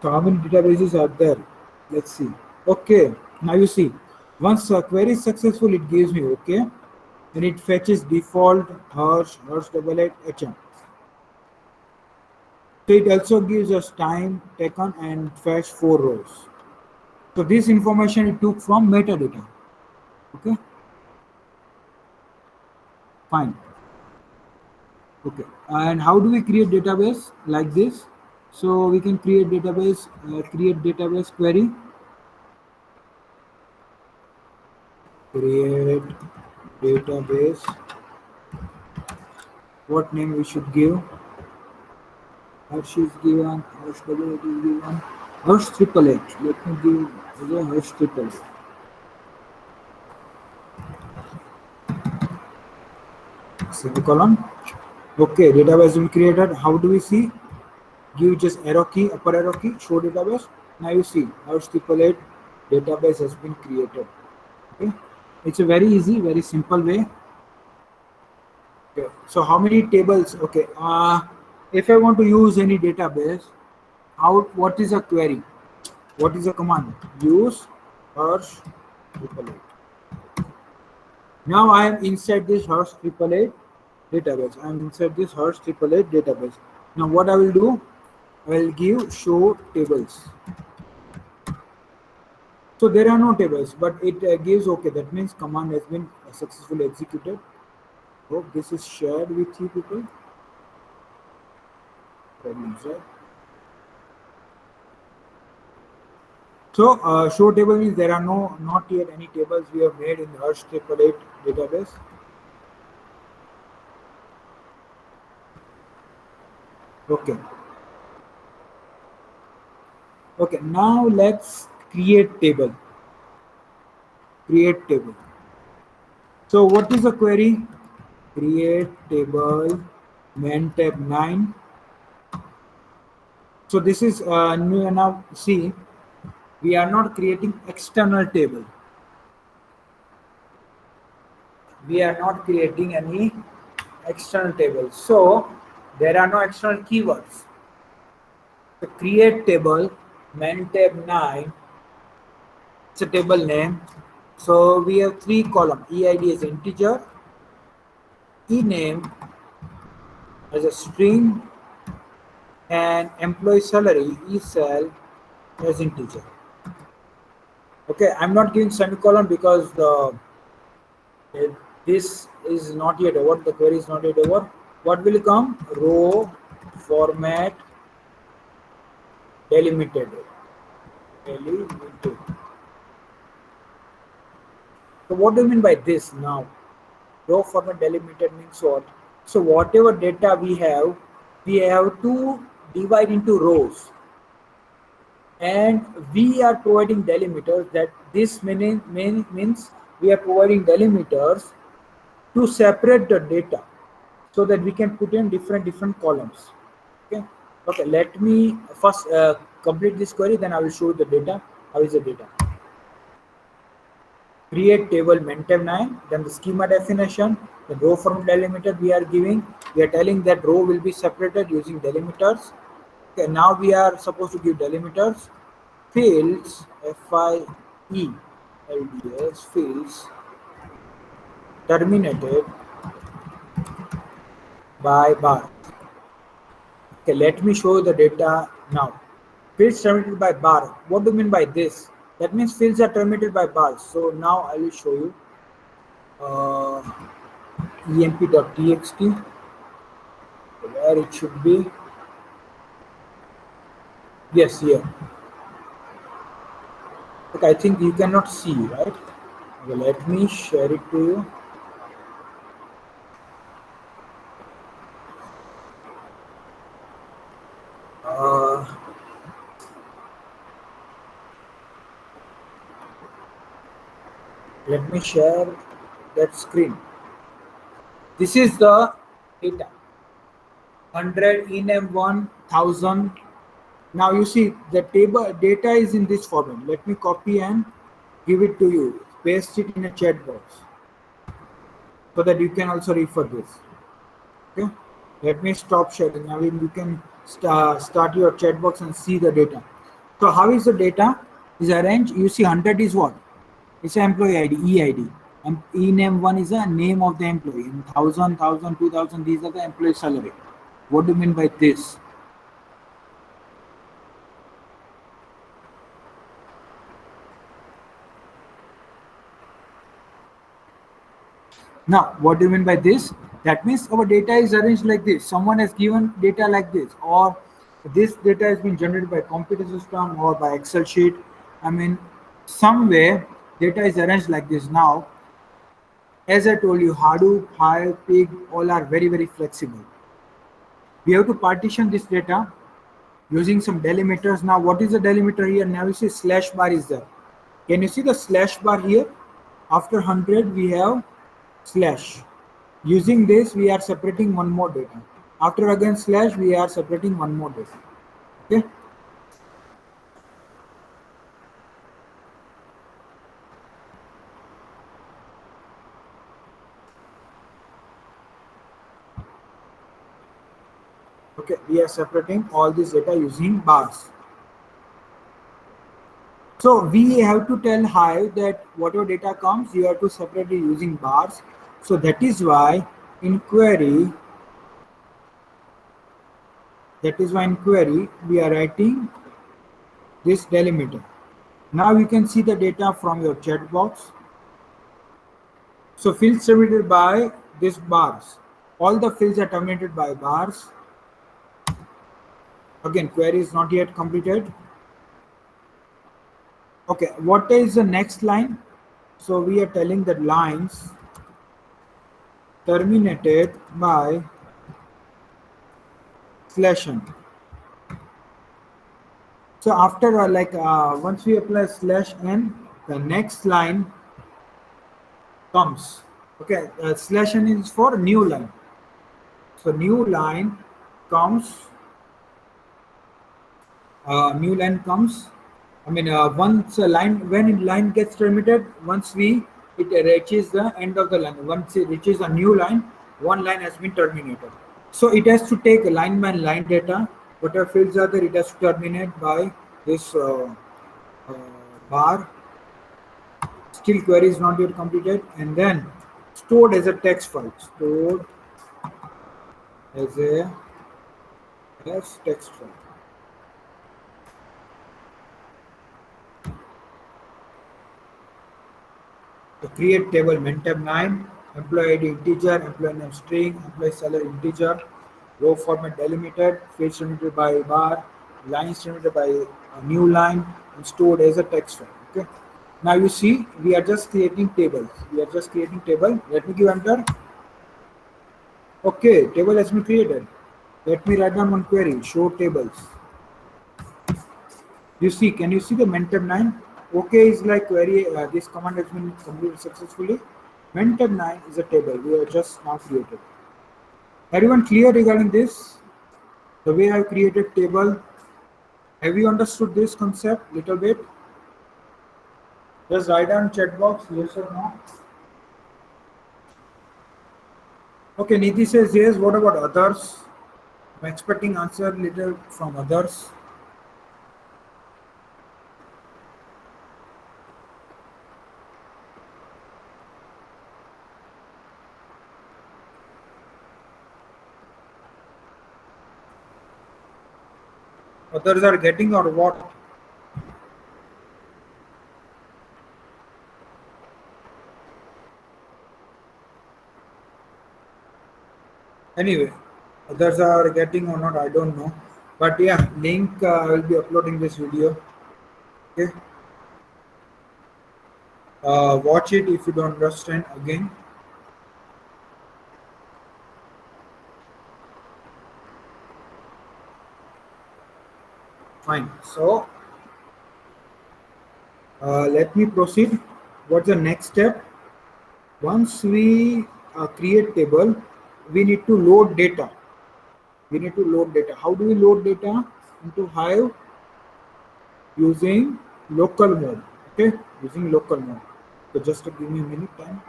So how many databases are there? Let's see. Okay, now you see. Once a query is successful, it gives me okay, and it fetches default Hirsch double eight HM. So it also gives us time taken and fetch 4 rows. So this information it took from metadata. Okay, fine. Okay, and how do we create database like this? So we can create database query, create database. What name we should give? Harsh is given, Harsh double eight is given, Harsh triple eight. Let me give the Harsh triple eight. Semicolon. Okay, database will created. How do we see? Give just arrow key, upper arrow key, show database. Now you see Harsh triple eight database has been created. Okay, it's a very easy, very simple way. Okay, so how many tables? Okay, if I want to use any database, how what is a query? What is a command? Use Harsh triple eight. Now I am inside this Harsh triple eight database. I am inside this Harsh triple eight database. Now what I will do? I will give show tables. So there are no tables, but it gives okay. That means command has been successfully executed. Hope this is shared with you people. Problems, right? So show table means there are not yet any tables we have made in the Harsh triple eight database. Okay. Okay. Now let's create table. Create table. So what is the query? Create table main tab 9. So this is new. Now see, we are not creating external table. We are not creating any external table. So there are no external keywords. The create table main tab 9. It's a table name. So we have 3 columns. EID is integer, ename as a string, and employee salary ESAL as integer. Okay, I'm not giving semicolon because this is not yet over. The query is not yet over. What will come? Row format delimited. Delimited. So what do you mean by this now? Row format delimited means what? So whatever data we have to divide into rows, and we are providing delimiters. That this means we are providing delimiters to separate the data, so that we can put in different columns. Okay. Okay. Let me first complete this query. Then I will show you the data. How is the data? Create table main tab 9, then the schema definition, the row form delimiter we are giving. We are telling that row will be separated using delimiters. Okay, now we are supposed to give delimiters. Fields, FIELDS, fields terminated by bar. Okay, let me show you the data now. Fields terminated by bar. What do you mean by this? That means fields are terminated by bars. So now I will show you. emp.txt, where it should be. Yes, here. Okay, I think you cannot see, right? Okay, let me share it to you. Let me share that screen. This is the data. 100 enum 1000. Now you see the table data is in this format. Let me copy and give it to you. Paste it in a chat box so that you can also refer this. Okay. Let me stop sharing. I mean, you can start your chat box and see the data. So how is the data is arranged? You see 100 is what? It's an employee ID, EID. And E name one is a name of the employee. And 1000, 2000, these are the employee salary. What do you mean by this? Now, what do you mean by this? That means our data is arranged like this. Someone has given data like this, or this data has been generated by computer system or by Excel sheet. I mean, somewhere data is arranged like this. Now, as I told you, Hadoop, Hive, Pig, all are very, very flexible. We have to partition this data using some delimiters. Now, what is the delimiter here? Now you see slash bar is there. Can you see the slash bar here? After 100, we have slash. Using this, we are separating one more data. After again slash, we are separating one more data. Okay. Okay, we are separating all this data using bars. So we have to tell Hive that whatever data comes, you have to separate it using bars. So that is why in query, we are writing this delimiter. Now you can see the data from your chat box. So fields terminated by these bars. All the fields are terminated by bars. Again, query is not yet completed. Okay, what is the next line? So we are telling that lines terminated by slash n. So after once we apply slash n, the next line comes. Okay, slash n is for new line. So new line comes. New line comes. I mean, once a line when line gets terminated, it reaches the end of the line. Once it reaches a new line, one line has been terminated. So it has to take line by line data. Whatever fields are there, it has to terminate by this uh, bar. Still query is not yet completed, and then stored as a text file. Stored as text file. To create table mentab 9, employee ID integer, employee name string, employee salary integer, row format delimited, fields delimited by bar, lines delimited by a new line, and stored as a text file. Okay. Now you see we are just creating tables. Let me give enter. Okay, table has been created. Let me write down one query. Show tables. You see, can you see the mentab 9? Okay is like query. This command has been completed successfully. Mentab 9 is a table we have just now created. Everyone clear regarding this? The way I have created table. Have you understood this concept little bit? Just write down chat box yes or no. Okay, Niti says yes. What about others? I'm expecting answer later from others. Others are getting or what? Anyway, others are getting or not, I don't know. But yeah, link I will be uploading this video. Okay. Watch it if you don't understand again. Fine. So let me proceed. What's the next step? Once we create table, we need to load data. We need to load data. How do we load data into Hive? Using local mode. Okay, using local mode. So just give me a minute time.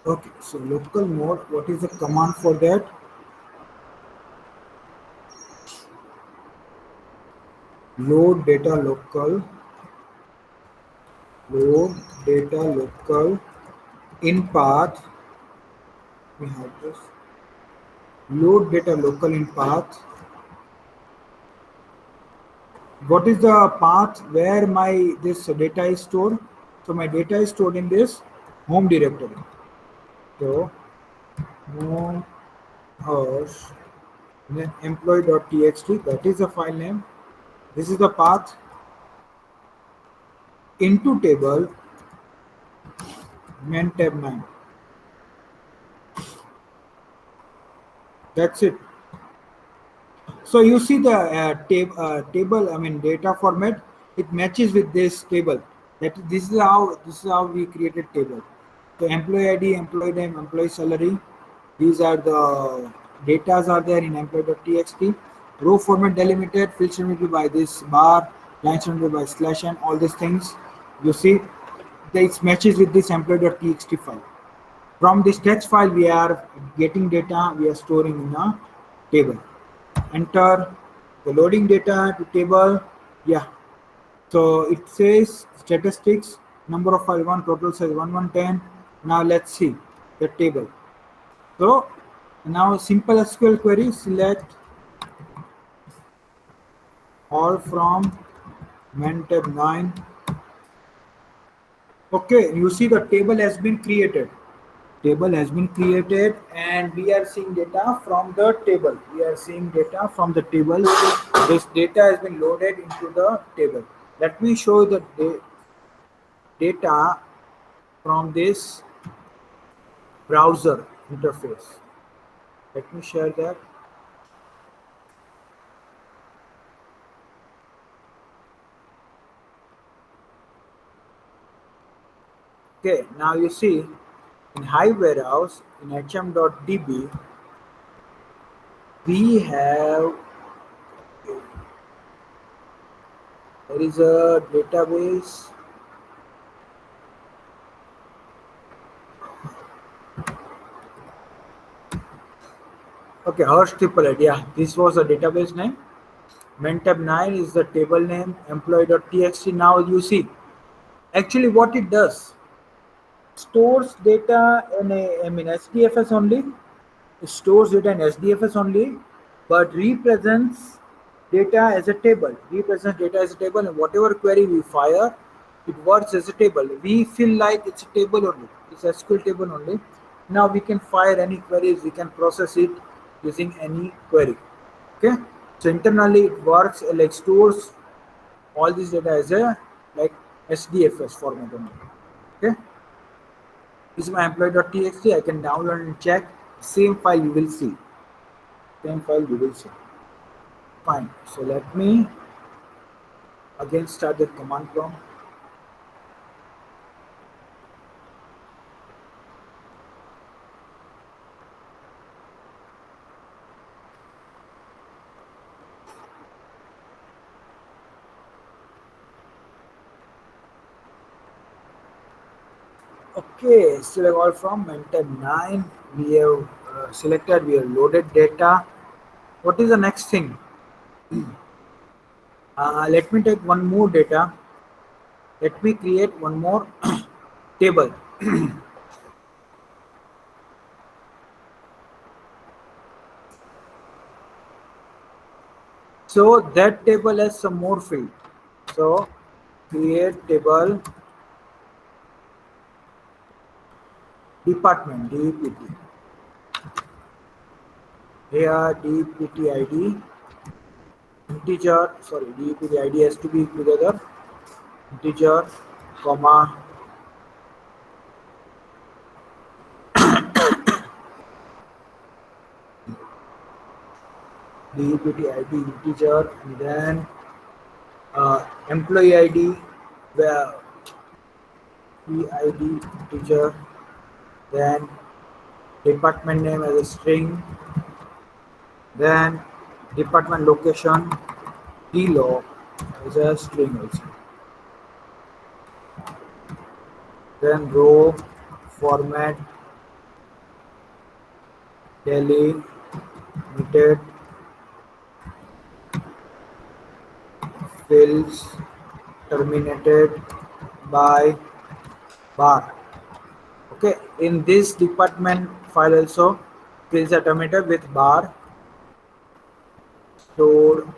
Okay, so local mode, what is the command for that? Load data local, load data local in path. We have this load data local in path. What is the path where my this data is stored? So my data is stored in this home directory. So home house, then employee.txt, that is the file name. This is the path into table main tab 9. That's it. So you see the table, I mean data format, it matches with this table. That this is how we created table. So employee ID, employee name, employee salary. These are the datas are there in employee.txt. Row format delimited, field limited by this bar, lines limited by slash n. All these things you see, this matches with this employee.txt file. From this text file, we are getting data, we are storing in a table. Enter the loading data to table. Yeah. So it says statistics, number of file 1, total size 1110. Now let's see the table. So now simple SQL query, select all from main tab 9. Okay, you see the table has been created. Table has been created and we are seeing data from the table. We are seeing data from the table. This data has been loaded into the table. Let me show the data from this browser interface. Let me share that. Okay, now you see in Hive Warehouse in hm.db we have, there is a database. Okay, Hearst triple ID. Yeah, this was a database name. Mentab 9 is the table name, employee.txt. Now you see, actually what it does, stores data in SDFS only, stores data in SDFS only, but represents data as a table. Represents data as a table, and whatever query we fire, it works as a table. We feel like it's a table only, it's a SQL table only. Now we can fire any queries, we can process it using any query. Okay, so internally it works like stores all this data as a like SDFS format only. Okay, this is my employee.txt. I can download and check. Same file you will see. Same file you will see. Fine. So let me again start the command prompt. Okay, select all from maintain 9. We have selected, we have loaded data. What is the next thing? Let me take one more data. Let me create one more table. So that table has some more field. So create table department DPT. Here DPT ID integer, sorry, DPT ID has to be together, integer comma DPT ID integer, and then employee ID, where EID teacher, then department name as a string, then department location, DLO as a string also. Then row format delimited fields terminated by bar. Okay, in this department file also fields are terminated with bar stored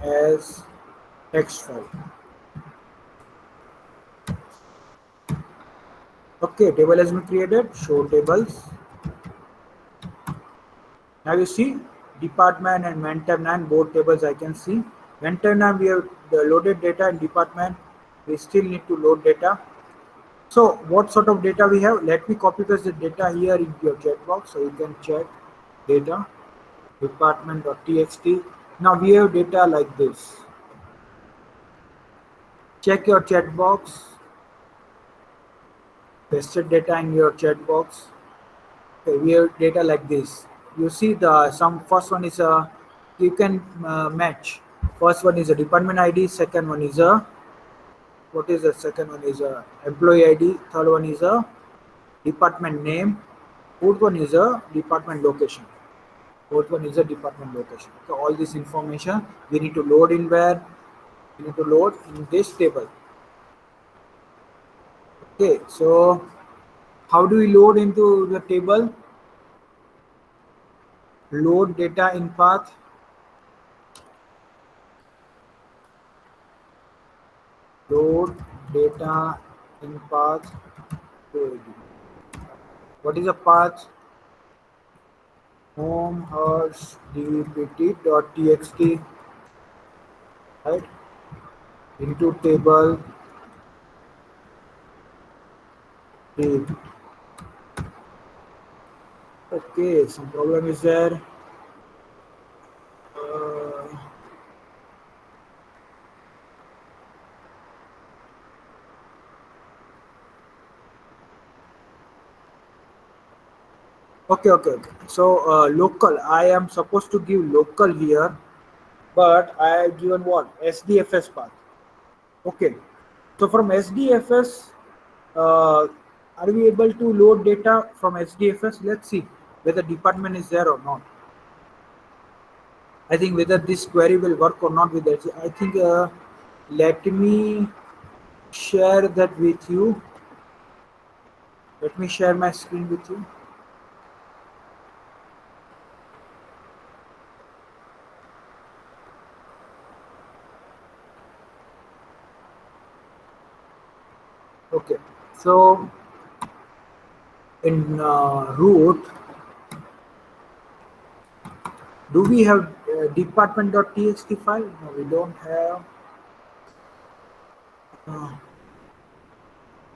as text file. Okay, table has been created. Show tables. Now you see department and maintenance both tables I can see. Maintenance we have the loaded data in department. We still need to load data. So what sort of data we have? Let me copy paste the data here in your chat box so you can check data department.txt. Now we have data like this. Check your chat box. Pasted data in your chat box. Okay, we have data like this. You see the some first one is a you can match. First one is a department ID. Second one is a what is the second one is a employee ID. Third one is a department name. Fourth one is a department location. Fourth one is a department location. So all this information we need to load in where we need to load in this table. Okay, so how do we load into the table? Load data in path. Load data in path. What is a path? Home hearts dpt.txt, right? Into table div. Okay, some problem is there. Okay. So local, I am supposed to give local here, but I have given what? SDFS path. Okay. So from SDFS, are we able to load data from SDFS? Let's see whether department is there or not. I think whether this query will work or not with that. I think let me share that with you. Let me share my screen with you. Okay, so in root, do we have department.txt file? No, we don't have.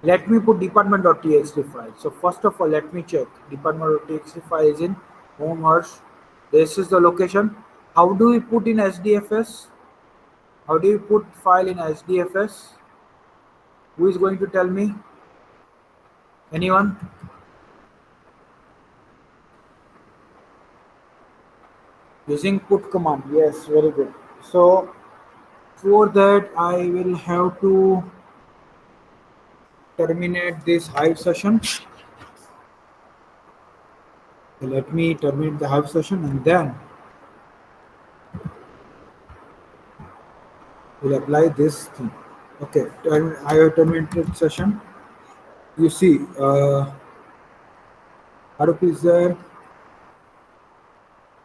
Let me put department.txt file. So first of all, let me check. Department.txt file is in home hearts. This is the location. How do we put in SDFS? How do you put file in SDFS? Who is going to tell me? Anyone? Using put command. Yes, very good. So for that, I will have to terminate this Hive session. Let me terminate the Hive session and then we'll apply this thing. Okay, I have terminated session. You see, Hadoop is there.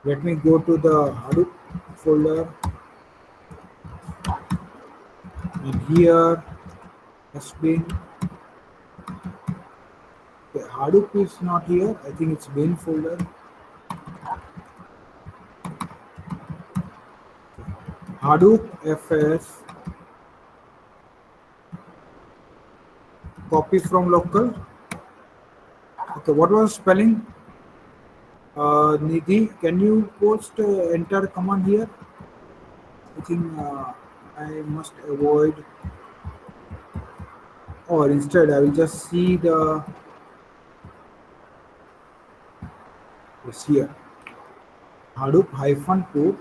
Let me go to the Hadoop folder, and here has been. Okay, Hadoop is not here. I think it's bin folder. Hadoop FS copy from local. Okay, what was spelling? Nidhi, can you post enter command here? I think I must avoid, or instead I will just see the this here Hadoop hyphen put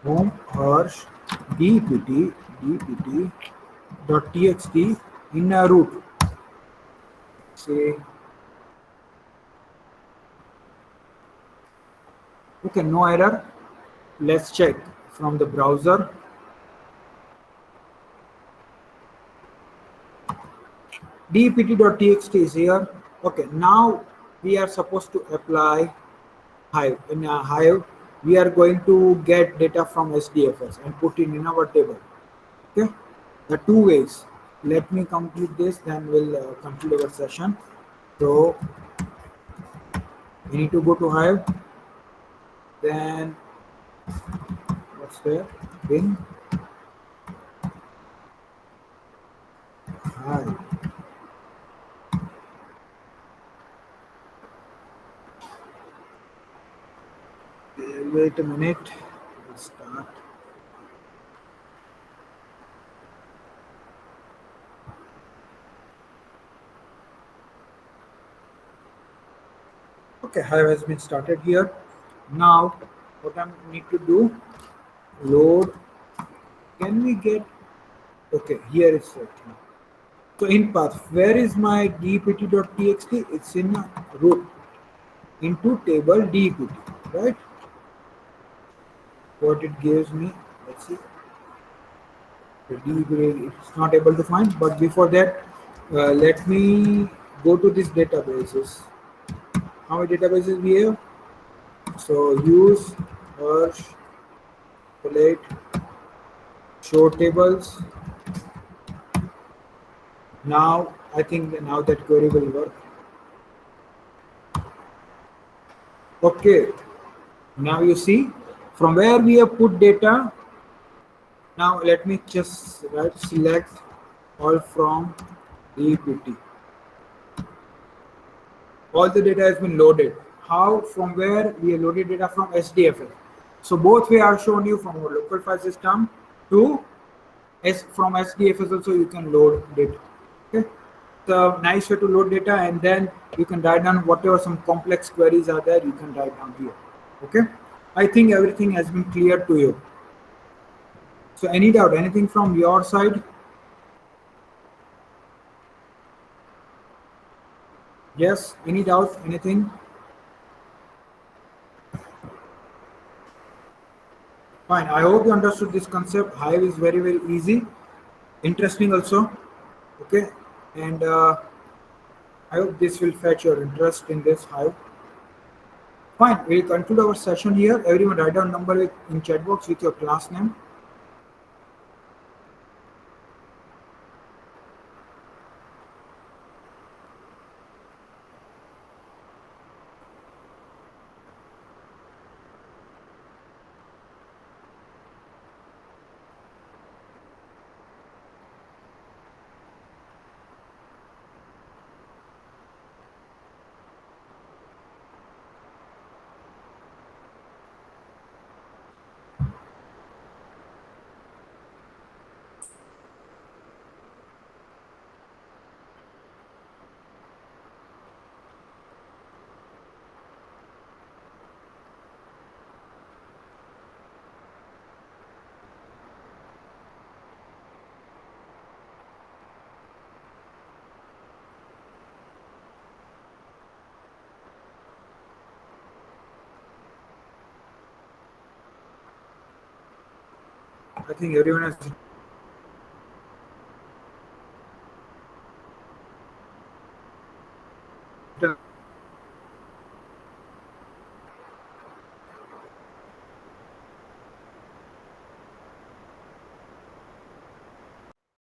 home harsh dpt dot txt in a root. Say okay, no error. Let's check from the browser. dpt.txt is here. Okay, now we are supposed to apply Hive. In a Hive, we are going to get data from SDFS and put it in our table. Okay, the two ways. Let me complete this, then we'll conclude our session. So we need to go to Hive. Then what's there? Bin Hive. Wait a minute. Let's start. Okay, Hive has been started here. Now, what I need to do? Load. Can we get? Okay, here is it. So in path, where is my dpt.txt? It's in root into table dpt, right? What it gives me, let's see. The dpt it's not able to find, but before that, let me go to this databases. How many databases we have? So use merge collate show tables. Now I think now that query will work. Okay, now you see from where we have put data. Now let me just select all from DPT. All the data has been loaded. How? From where we have loaded data from SDFS. So both way I've shown you from our local file system to from SDFS also you can load data. Okay. The nice way to load data, and then you can write down whatever some complex queries are there, you can write down here. Okay. I think everything has been clear to you. So any doubt, anything from your side? Yes, any doubt, anything? Fine, I hope you understood this concept. Hive is very, very easy, interesting also. Okay, and I hope this will fetch your interest in this Hive. Fine, we'll conclude our session here. Everyone write down number in chat box with your class name. I think everyone has